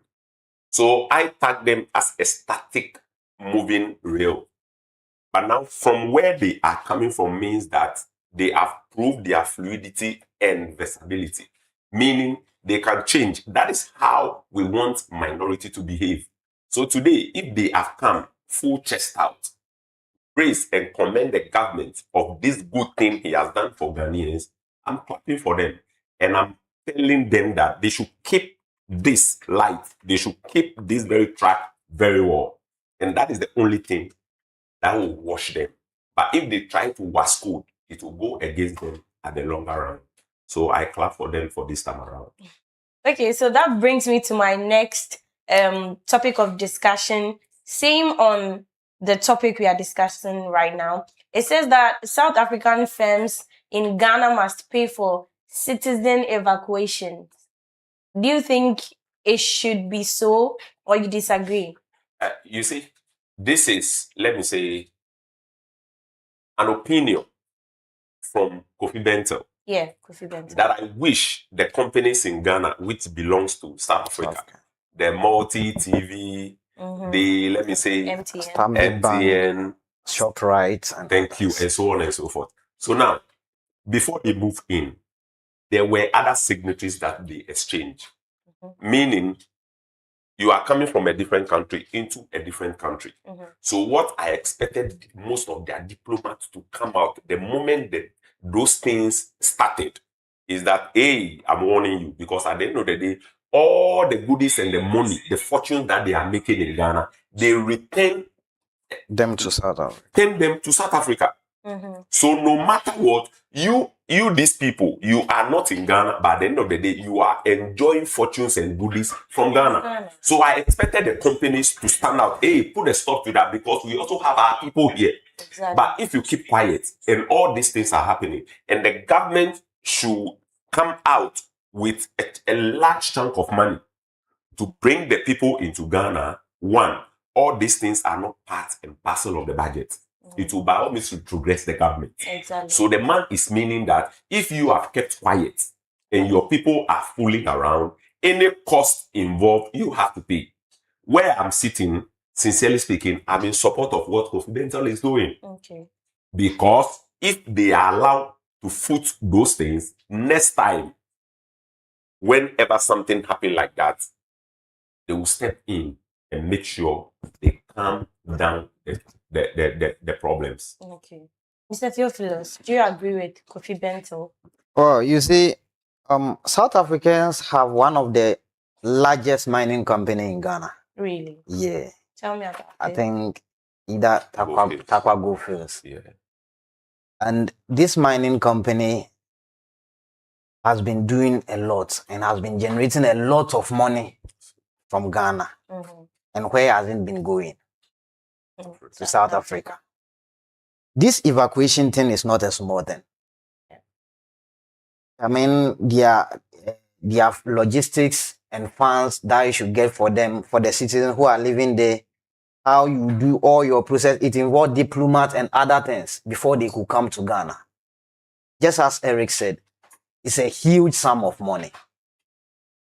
So I tag them as a static moving rail. But now from where they are coming from means that they have proved their fluidity and versatility, meaning they can change. That is how we want minority to behave. So today, if they have come full chest out, praise and commend the government of this good thing he has done for Ghanaians, I'm clapping for them. And I'm telling them that they should keep this light. They should keep this very track very well. And that is the only thing that will wash them. But if they try to wascode, it will go against them at the longer run. So I clap for them for this time around. Okay, so that brings me to my next topic of discussion. Same on the topic we are discussing right now. It says that South African firms in Ghana must pay for citizen evacuations. Do you think it should be so, or you disagree? You see, this is, let me say, an opinion from Kofi Bentel. Yeah, Kofi Bentel. That I wish the companies in Ghana, which belongs to South Africa, the multi-TV, the, let me say, MTN, ShopRite, and thank you, and so on and so forth. So now, before they move in, there were other signatories that they exchanged. Meaning, you are coming from a different country into a different country. So what I expected most of their diplomats to come out the moment that those things started is that, hey, I'm warning you, because at the end of the day, all the goodies and the money, the fortune that they are making in Ghana, they return them to South Africa. Send them to South Africa. So no matter what, you these people, you are not in Ghana, but at the end of the day, you are enjoying fortunes and goodies from Ghana. So I expected the companies to stand out, hey, put a stop to that, because we also have our people here. Exactly. But if you keep quiet and all these things are happening, and the government should come out with a large chunk of money to bring the people into Ghana, one, all these things are not part and parcel of the budget. It will by all means progress the government. Exactly. So the man is meaning that if you have kept quiet and your people are fooling around, any cost involved, you have to pay. Where I'm sitting, sincerely speaking, I'm in support of what Kofi Bentel is doing. Okay. Because if they are allowed to foot those things, next time, whenever something happens like that, they will step in and make sure they calm down the problems. Okay. Mr. Theophilus, do you agree with Kofi Bentel? Well, you see, South Africans have one of the largest mining company in Ghana. Really? Yeah. Tell me about I it. think either Takwa Goldfields. Yeah. And this mining company has been doing a lot and has been generating a lot of money from Ghana. Mm-hmm. And where has it been going? Mm-hmm. To South Africa. This evacuation thing is not a small thing. I mean, their logistics and funds that you should get for them, for the citizens who are living there, how you do all your process, it involves diplomats and other things before they could come to Ghana. Just as Eric said, it's a huge sum of money.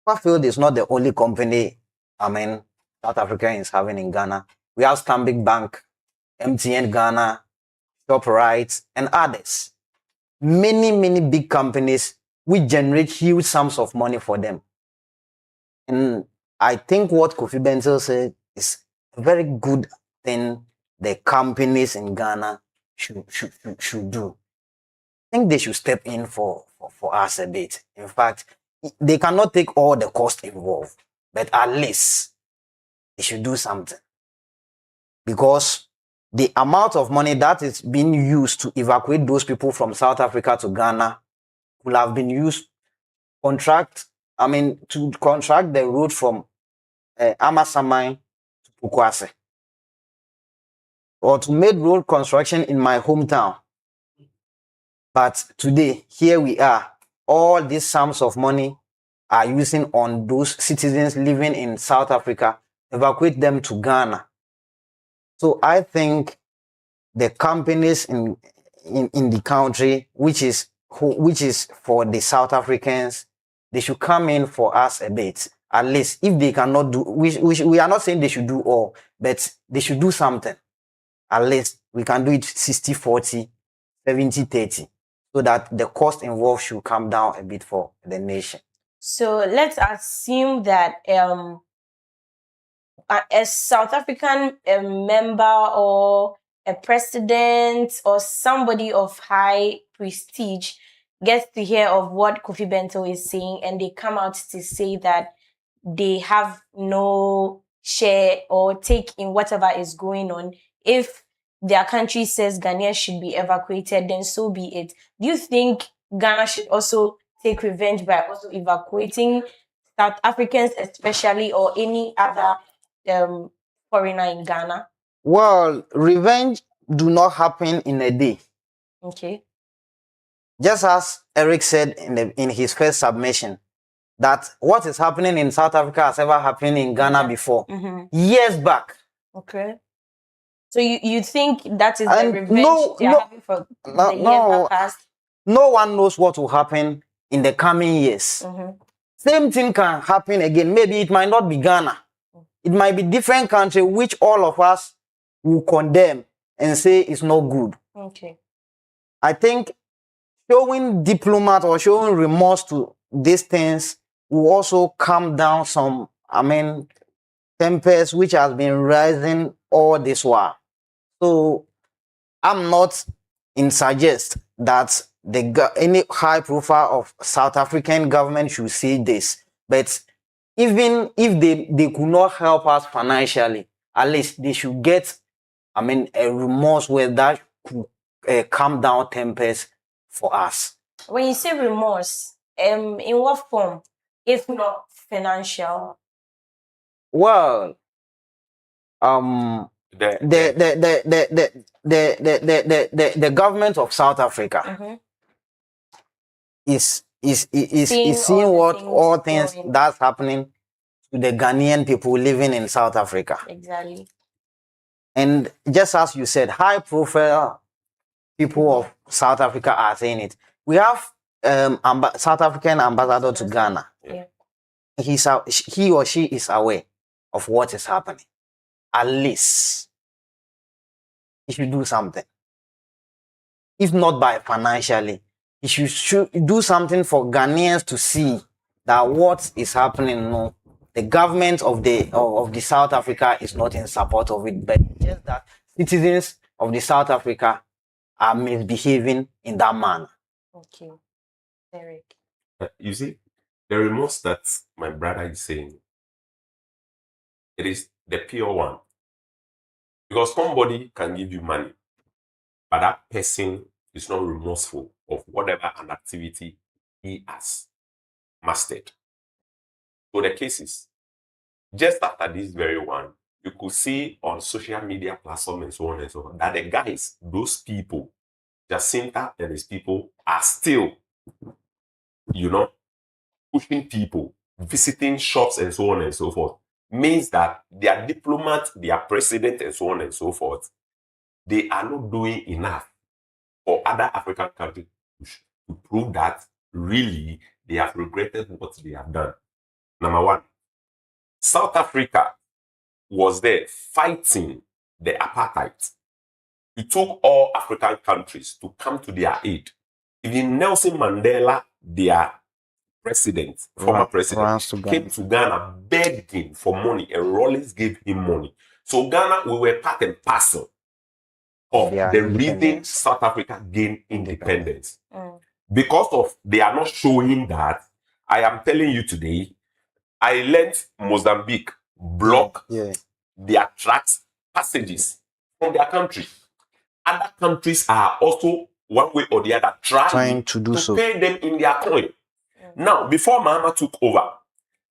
Fairfield is not the only company, South Africa is having in Ghana. We have Stanbic Bank, MTN Ghana, ShopRite, and others. Many, many big companies which generate huge sums of money for them. And I think what Kofi Bentel said is a very good thing the companies in Ghana should do. I think they should step in for us a bit. In fact, they cannot take all the cost involved, but at least they should do something. Because the amount of money that is being used to evacuate those people from South Africa to Ghana will have been used to contract the road from Amasaman to Pukwase, or to make road construction in my hometown. But today, here we are. All these sums of money are using on those citizens living in South Africa, evacuate them to Ghana. So I think the companies in the country, which is for the South Africans, they should come in for us a bit. At least if they cannot do, we are not saying they should do all, but they should do something. At least we can do it 60-40, 70-30, so that the cost involved should come down a bit for the nation. So let's assume that a South African member or a president or somebody of high prestige gets to hear of what Kofi Bentel is saying, and they come out to say that they have no share or take in whatever is going on. If their country says Ghanaians should be evacuated, then so be it. Do you think Ghana should also take revenge by also evacuating South Africans especially, or any other foreigner in Ghana? Well, revenge do not happen in a day. Okay. Just as Eric said in his first submission, that what is happening in South Africa has ever happened in Ghana before, years back. Okay. So you think that is the And revenge they are having for the years that passed? No one knows what will happen in the coming years. Same thing can happen again. Maybe it might not be Ghana. It might be different country which all of us will condemn and say it's not good. Okay. I think showing diplomat or showing remorse to these things will also calm down some, tempest which has been rising all this while. So I'm not in suggest that any high profile of South African government should see this. But even if they could not help us financially, at least they should get, a remorse where that could calm down tempest for us. When you say remorse, in what form, if not financial? Well, the government of South Africa is seeing all things that's happening to the Ghanaian people living in South Africa. Exactly. And just as you said, high profile people of South Africa are saying it. We have South African ambassador to Ghana. Yeah. He or she is aware of what is happening. At least he should do something. If not by financially, he should do something for Ghanaians to see that what is happening. No, the government of the South Africa is not in support of it, but just that citizens of the South Africa are misbehaving in that manner. Okay, Derek. You see, the remorse that my brother is saying, it is the pure one. Because somebody can give you money, but that person is not remorseful of whatever an activity he has mastered. So the cases, just after this very one, you could see on social media platforms and so on and so on, that the guys, those people, Jacinta and his people, are still, pushing people, visiting shops and so on and so forth. Means that their diplomats, their president and so on and so forth, they are not doing enough for other African countries to prove that really they have regretted what they have done. Number one, South Africa was there fighting the apartheid. It took all African countries to come to their aid. Even Nelson Mandela, their president, former president, came to Ghana begging for money, and Rawlings gave him money. So Ghana, we were part and parcel of the reason South Africa gained independence. Because of they are not showing that, I am telling you today, I learned Mozambique block their tracks, passages from their country. Other countries are also, one way or the other, trying to pay them in their coin. Now, before Mahama took over,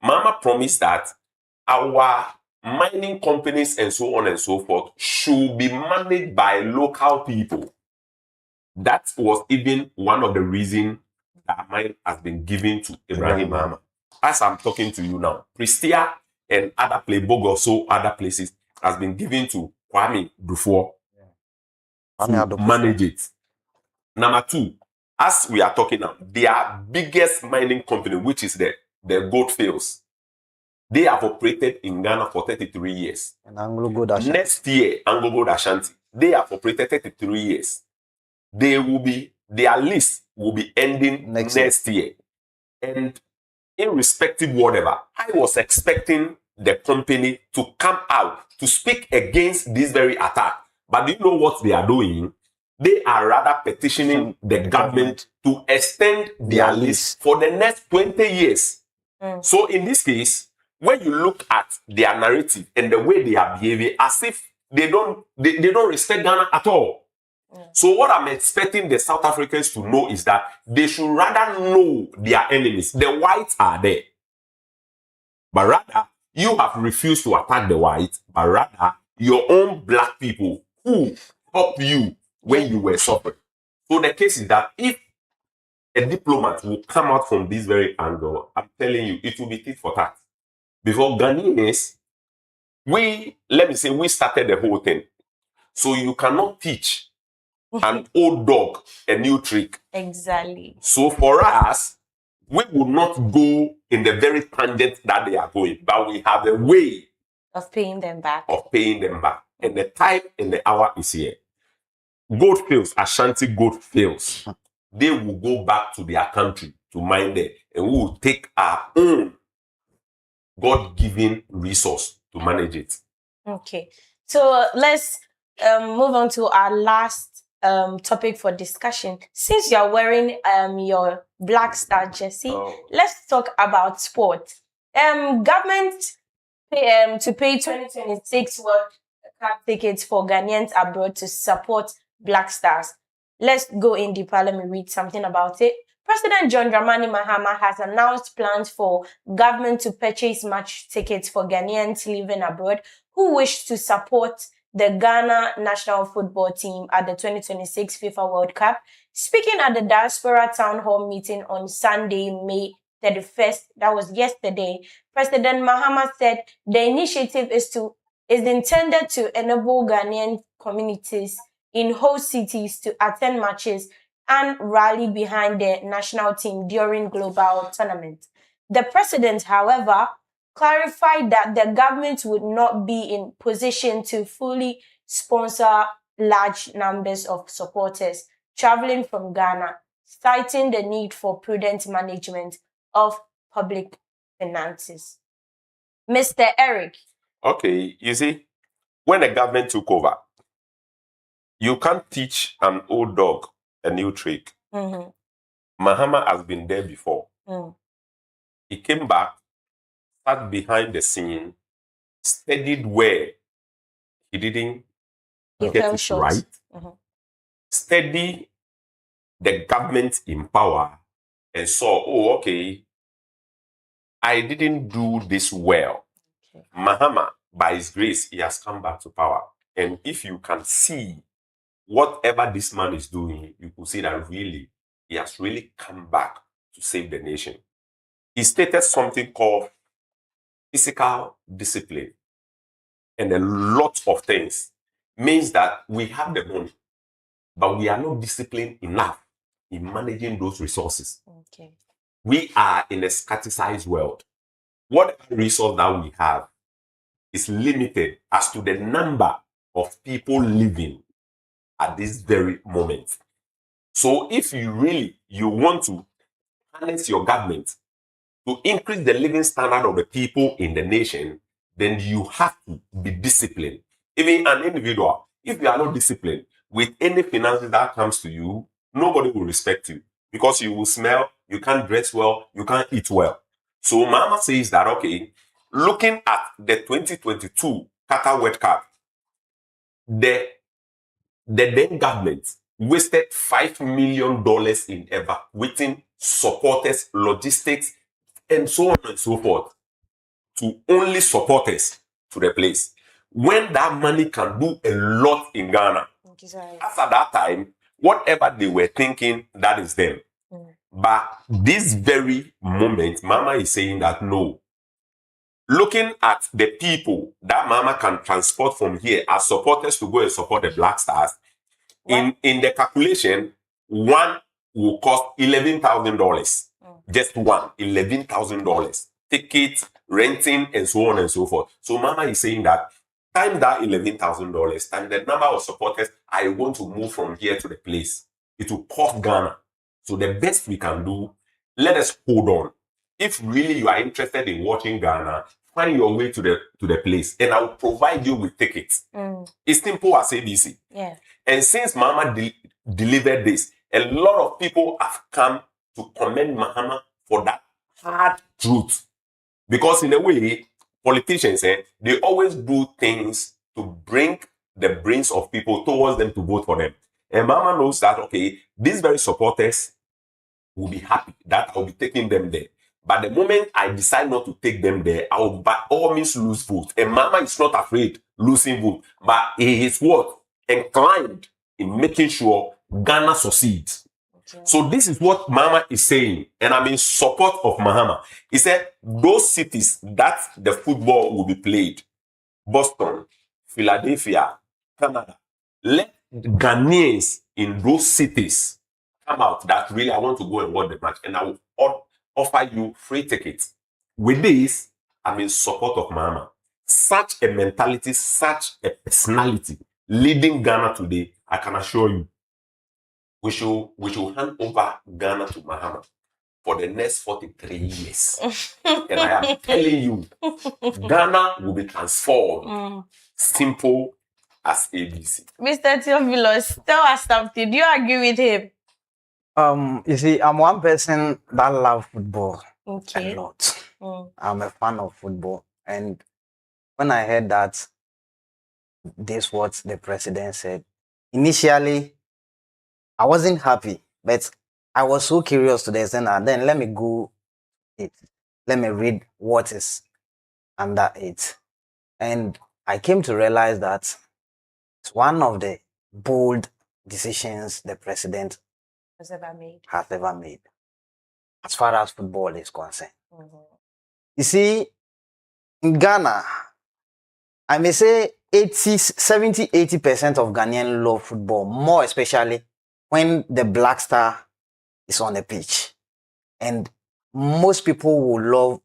Mahama promised that our mining companies and so on and so forth should be managed by local people. That was even one of the reasons that mine has been given to Ibrahim Mahama. As I'm talking to you now, Prestia and other places, Bogoso, other places, has been given to Kwame Dufour to manage it. Number two, as we are talking now, their biggest mining company, which is the Goldfields, they have operated in Ghana for 33 years. And Anglo-Gold Next year, Anglo-Gold Ashanti, they have operated 33 years. Their list will be ending next year. And irrespective whatever, I was expecting the company to come out to speak against this very attack. But do you know what they are doing? They are rather petitioning the government to extend their list for the next 20 years. So in this case, when you look at their narrative and the way they are behaving, as if they don't respect Ghana at all. So what I'm expecting the South Africans to know is that they should rather know their enemies. The whites are there. But rather, you have refused to attack the whites, but rather, your own black people who helped you when you were suffering. So the case is that if a diplomat will come out from this very angle, I'm telling you, it will be tit for tat. Before Ghanaians, we started the whole thing. So you cannot teach an old dog a new trick. Exactly. So for us, we will not go in the very tangent that they are going, but we have a way of paying them back. And the time and the hour is here. Goldfields, Ashanti Goldfields, they will go back to their country to mine there, and we will take our own God-given resource to manage it. Okay, so let's move on to our last topic for discussion. Since you're wearing your Black Star jersey, let's talk about sport. Government to pay 2026 World Cup tickets for Ghanaians abroad to support Black Stars. Let's go in deeper. Let me read something about it. President John Dramani Mahama has announced plans for government to purchase match tickets for Ghanaians living abroad who wish to support the Ghana national football team at the 2026 FIFA World Cup. Speaking at the Diaspora Town Hall meeting on Sunday, May 31st, that was yesterday, President Mahama said the initiative is intended to enable Ghanaian communities in host cities to attend matches and rally behind the national team during global tournament. The president, however, clarified that the government would not be in position to fully sponsor large numbers of supporters traveling from Ghana, citing the need for prudent management of public finances. Mr. Eric. Okay, you see, when the government took over, you can't teach an old dog a new trick. Mahama has been there before. He came back, sat behind the scene, studied where he didn't get it right, study the government in power, and saw, oh, okay, I didn't do this well. Mahama, by his grace, he has come back to power. And if you can see whatever this man is doing, you could see that really, he has really come back to save the nation. He stated something called physical discipline. And a lot of things means that we have the money, but we are not disciplined enough in managing those resources. We are in a scattered world. What resource that we have is limited as to the number of people living at this very moment. So if you want to harness your government to increase the living standard of the people in the nation, then you have to be disciplined. Even an individual, if you are not disciplined with any finances that comes to you, nobody will respect you because you will smell, you can't dress well, you can't eat well. So Mama says that, okay, looking at the 2022 Qatar World Cup, the then government wasted $5 million in evacuating supporters, logistics, and so on and so forth to only supporters to the place. When that money can do a lot in Ghana, after that time, whatever they were thinking, that is them. But this very moment, Mama is saying that no. Looking at the people that Mama can transport from here as supporters to go and support the Black Stars, in the calculation, one will cost $11,000. Just one, $11,000. Tickets, renting, and so on and so forth. So Mama is saying that time that $11,000, time the number of supporters I want to move from here to the place, it will cost Ghana. So the best we can do, let us hold on. If really you are interested in watching Ghana, find your way to the place, and I will provide you with tickets. It's simple as ABC. Yeah. And since Mama delivered this, a lot of people have come to commend Mahama for that hard truth. Because in a way, politicians, they always do things to bring the brains of people towards them to vote for them. And Mama knows that, okay, these very supporters will be happy that I'll be taking them there. But the moment I decide not to take them there, I will by all means lose vote. And Mama is not afraid losing vote. But he is what? Inclined in making sure Ghana succeeds. So this is what Mama is saying, and I'm in support of Mahama. He said those cities that the football will be played, Boston, Philadelphia, Canada, let Ghanaians in those cities come out that really I want to go and watch the match, and I will offer you free tickets. With this, I'm in support of Mahama. Such a mentality, such a personality leading Ghana today, I can assure you, we should hand over Ghana to Mahama for the next 43 years. And I am telling you, Ghana will be transformed. Simple as ABC. Mr. Theophilus, tell us something. Do you agree with him? You see, I'm one person that loves football Okay. a lot. I'm a fan of football. And when I heard that this what the president said, initially, I wasn't happy, but I was so curious to the extent that then let me go it. Let me read what is under it. And I came to realize that it's one of the bold decisions the president Has ever made. has ever made as far as football is concerned. You see, in Ghana, I may say 70-80% of Ghanaians love football, more especially when the Black Star is on the pitch. And most people will love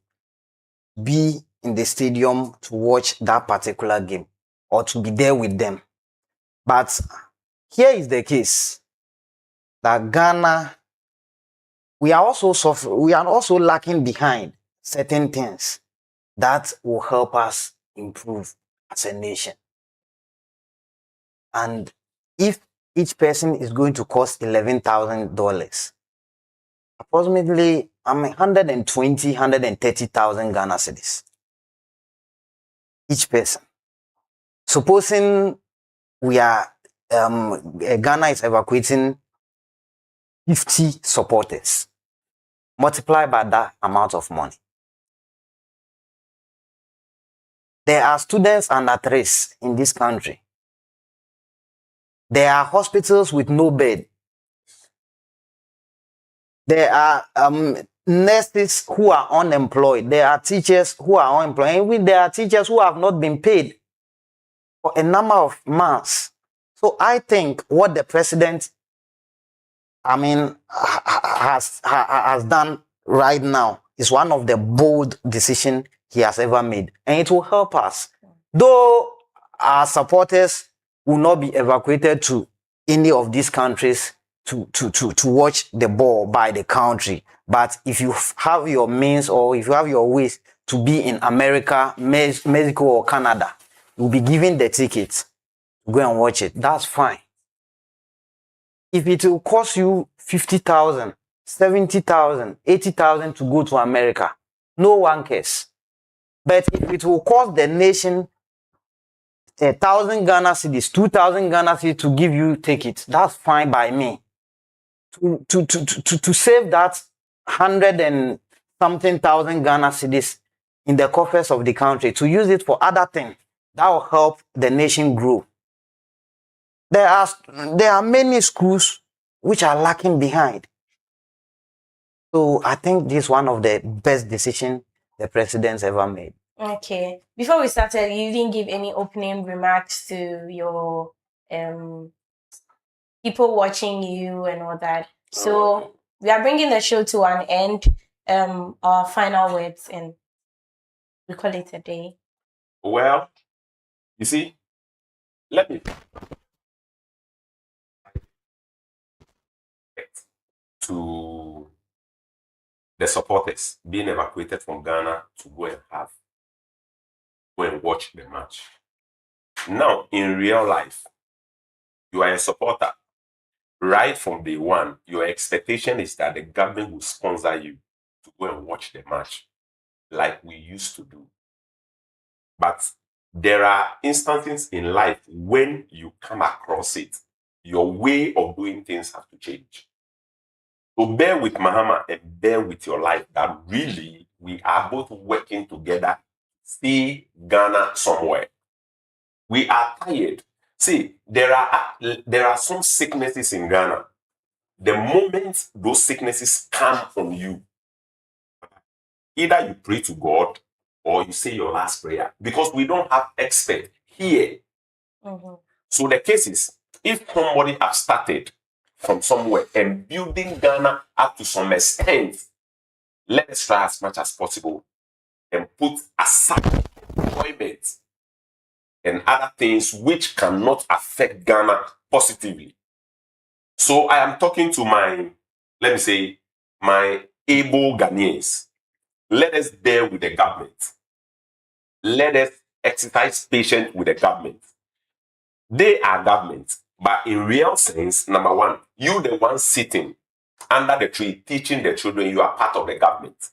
be in the stadium to watch that particular game or to be there with them. But here is the case that Ghana, we are also lacking behind certain things that will help us improve as a nation. And if each person is going to cost $11,000, approximately 130,000 Ghana cedis each person. Supposing we are Ghana is evacuating 50 supporters, multiply by that amount of money. There are students under threats in this country. There are hospitals with no bed. There are nurses who are unemployed. There are teachers who are unemployed. And there are teachers who have not been paid for a number of months. So I think what the president, has done right now is one of the bold decisions he has ever made. And it will help us. Though our supporters will not be evacuated to any of these countries to watch the ball by the country. But if you have your means or if you have your ways to be in America, Mexico or Canada, you'll be given the tickets to go and watch it. That's fine. If it will cost you 50,000, 70,000, 80,000 to go to America, no one cares. But if it will cost the nation 1,000 Ghana cedis, 2,000 Ghana cedis to give you tickets, that's fine by me. To save that 100 and something thousand Ghana cedis in the coffers of the country, to use it for other things, that will help the nation grow. There are many schools which are lacking behind. So I think this is one of the best decisions the president's ever made. Okay. Before we started, you didn't give any opening remarks to your people watching you and all that. So we are bringing the show to an end. Our final words, and we call it a day. Well, you see, let me to the supporters being evacuated from Ghana to go and watch the match. Now, in real life, you are a supporter. Right from day one, your expectation is that the government will sponsor you to go and watch the match like we used to do. But there are instances in life when you come across it, your way of doing things have to change. So bear with Mahama and bear with your life that really we are both working together, see Ghana somewhere. We are tired. See, there are some sicknesses in Ghana. The moment those sicknesses come on you, either you pray to God or you say your last prayer, because we don't have experts here. Mm-hmm. So the case is, if somebody has started from somewhere and building Ghana up to some extent, let us try as much as possible and put aside employment and other things which cannot affect Ghana positively. So I am talking to my able Ghanaians. Let us bear with the government. Let us exercise patience with the government. They are government, but in real sense, number one, you the one sitting under the tree teaching the children, you are part of the government.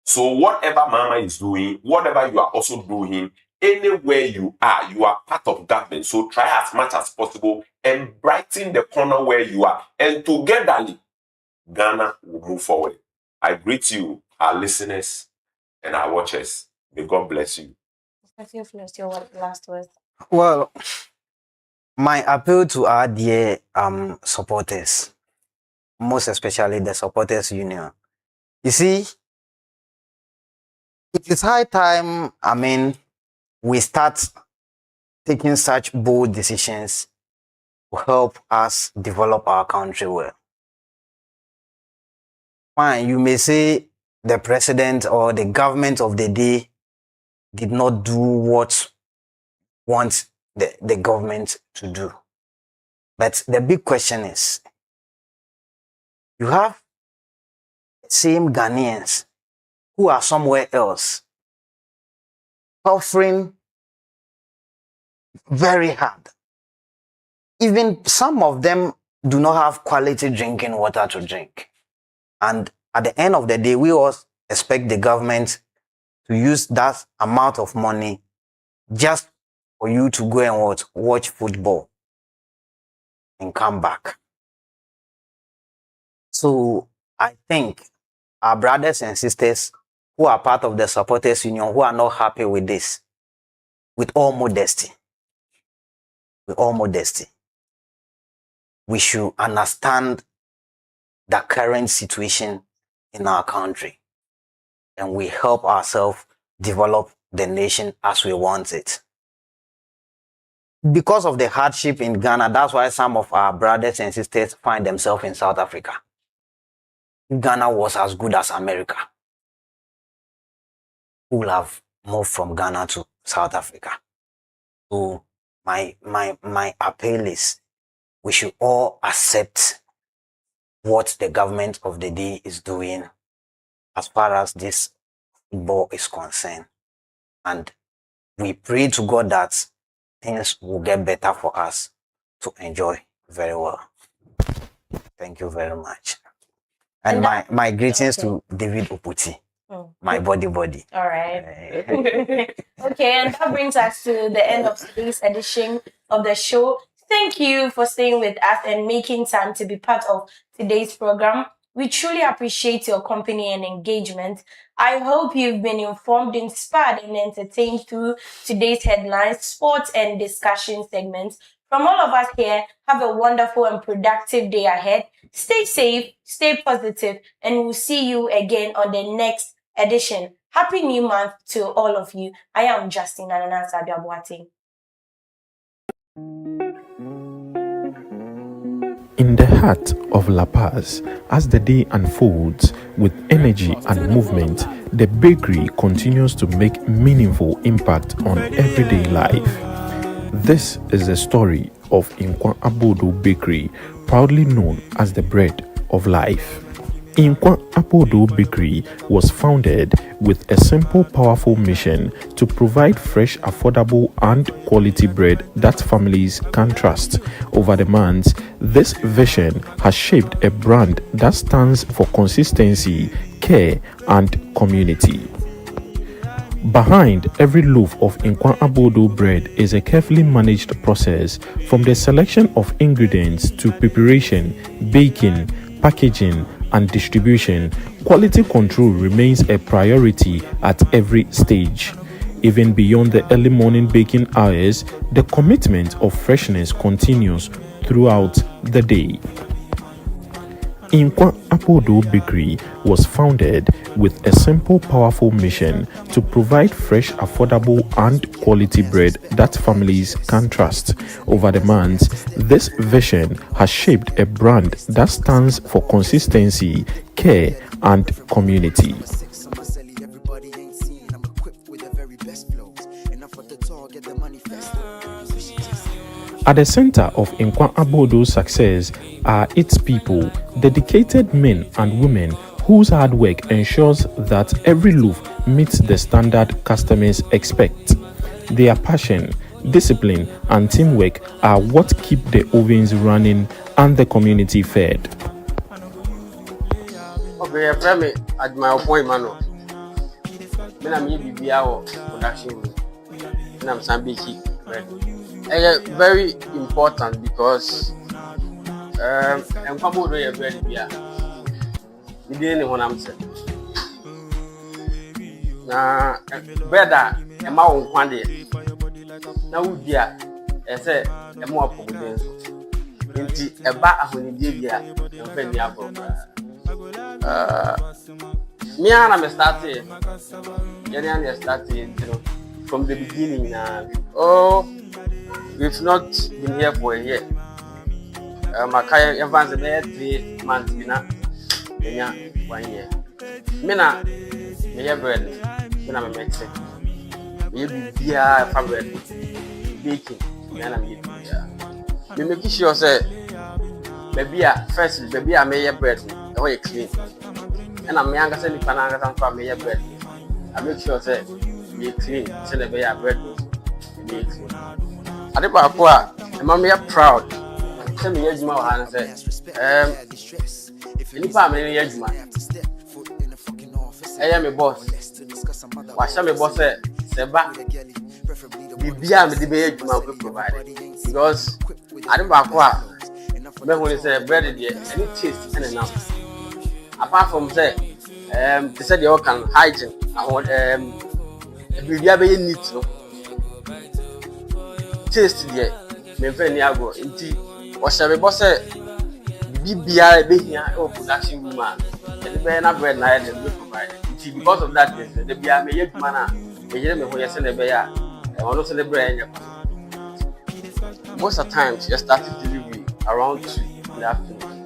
So whatever Mama is doing, whatever you are also doing, anywhere you are part of government. So try as much as possible and brighten the corner where you are. And together, Ghana will move forward. I greet you, our listeners and our watchers. May God bless you. Your last words. Well, my appeal to our dear supporters, most especially the supporters union. You see, it is high time, we start taking such bold decisions help us develop our country well. Fine, you may say the president or the government of the day did not do what wants the government to do. But the big question is, you have same Ghanaians who are somewhere else suffering very hard. Even some of them do not have quality drinking water to drink. And at the end of the day, we all expect the government to use that amount of money just for you to go and watch football and come back. So I think our brothers and sisters who are part of the supporters union who are not happy with this, with all modesty, we should understand the current situation in our country and we help ourselves develop the nation as we want it. Because of the hardship in Ghana, that's why some of our brothers and sisters find themselves in South Africa. Ghana was as good as America. We will have moved from Ghana to South Africa. So my appeal is we should all accept what the government of the day is doing as far as this football is concerned. And we pray to God that things will get better for us to enjoy very well. Thank you very much. And my greetings to David Oputi, my body. All right. Okay, and that brings us to the end of today's edition of the show. Thank you for staying with us and making time to be part of today's program. We truly appreciate your company and engagement. I hope you've been informed, inspired, and entertained through today's headlines, sports, and discussion segments. From all of us here, have a wonderful and productive day ahead. Stay safe, stay positive, and we'll see you again on the next edition. Happy New Month to all of you. I am Justin Anana Sabiabuate. In the heart of La Paz, as the day unfolds with energy and movement, the bakery continues to make meaningful impact on everyday life. This is the story of Nkwa Abodo Bakery, proudly known as the bread of life. Nkwa Abodo Bakery was founded with a simple, powerful mission to provide fresh, affordable, and quality bread that families can trust. Over the months, this vision has shaped a brand that stands for consistency, care, and community. Behind every loaf of Nkwa Abodo bread is a carefully managed process, from the selection of ingredients to preparation, baking, packaging, and distribution. Quality control remains a priority at every stage. Even beyond the early morning baking hours, the commitment of freshness continues throughout the day. Nkwa Abodo Bakery was founded with a simple, powerful mission to provide fresh, affordable, and quality bread that families can trust. Over the months, this vision has shaped a brand that stands for consistency, care, and community. At the center of Nkwa Abodo's success are its people, dedicated men and women whose hard work ensures that every loaf meets the standard customers expect. Their passion, discipline, and teamwork are what keep the ovens running and the community fed. Okay, friend me at my appointment. When I'm here, be our production. When I'm Sambiki, very important because I'm coming to very beer. We didn't want to say. Now, better, a mountain one day. Now, dear, I say, a more problem. Into a bat when you did here, and when you have me and I'm starting. Jenny started from the beginning. Oh, we've not been here for a year. Makaya advance the 3 months bina 1 year. Mina me bread. Mina me make it. Me be fabric baking. Mina me me make sure say baby first baby I make bread. Way clean. And I'm younger say nipa na anga san me bread. I make sure say me clean. Say the be bread be clean. Ade ba ko a me proud. Say me yejuma wa han say nipa me yejuma. Me boss. Wa sha me boss say seba bibia me de be yejuma ko provide because ade ba ko a me hu say bread dey any taste and enough. Apart from say they said you can hygiene bibia be neat no taste there me fe ni ago nti o sha me boss say bibia be hia o production room a the be na bread na dey provide nti because of that the bia me yeduma na me yere me ho yese na be ya e wono celebrate enya most of the times you start delivery around 2 in the afternoon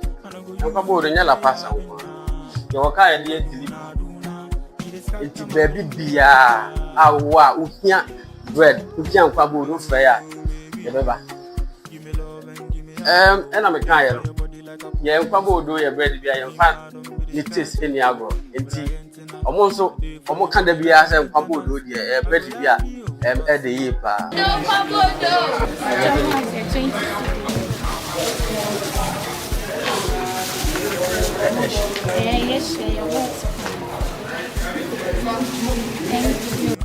and kwa bo nya la pass an your car dey deliver it baby bia awa uhia bread uhia kwa bo do frɛ ya ye beba ena me kan ye no ye kwa bo do ye bread bia ye fa ni taste eni agro enti omo nso omo kan da bia sɛ kwa bo do de bread bia e de yi pa kwa bo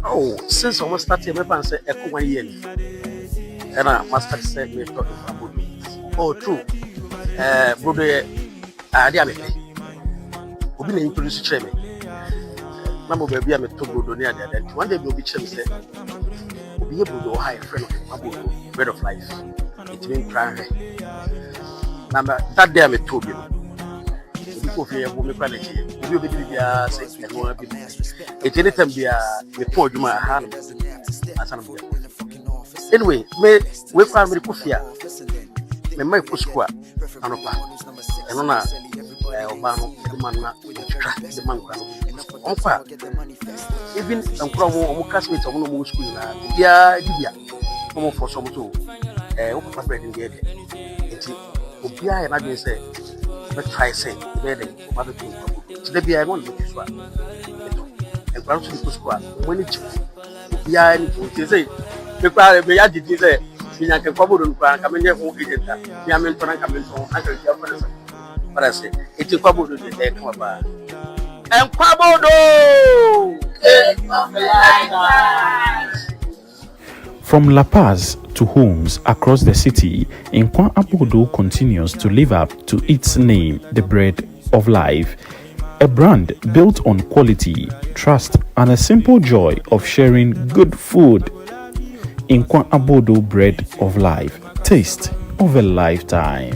oh, since almost started, my say echo 1 year. And I must have said me talking about oh, true. Brother, I did me. Obi na introduce cheme. Mama baby am to go do near there. One day we will be cheme say obi able to hire friend of Abu bread of life. It mean try. Number that day me told you. People fear me quality. You be there say I want to be. It anytime be me pour you my hand. Anyway, me we kwa me kufia. Me mai kuskwa anopa. Eno na oba no de man na twa de man kwa no. Onfa. Even nkro mo omo classmate omo no mo school na bia dibia. Omo for so mo to o papa bread dey there. Enti obia ya na dey say but try say the mother to the be I want to this one and ground to the school when it ya any say me ya did say me can cover on come near who agent ya men to come to actually but I say it is cover to the come about and Kwabodo From La Paz to homes across the city, Nkwa Abodo continues to live up to its name, the Bread of Life, a brand built on quality, trust, and a simple joy of sharing good food. Nkwa Abodo Bread of Life, taste of a lifetime.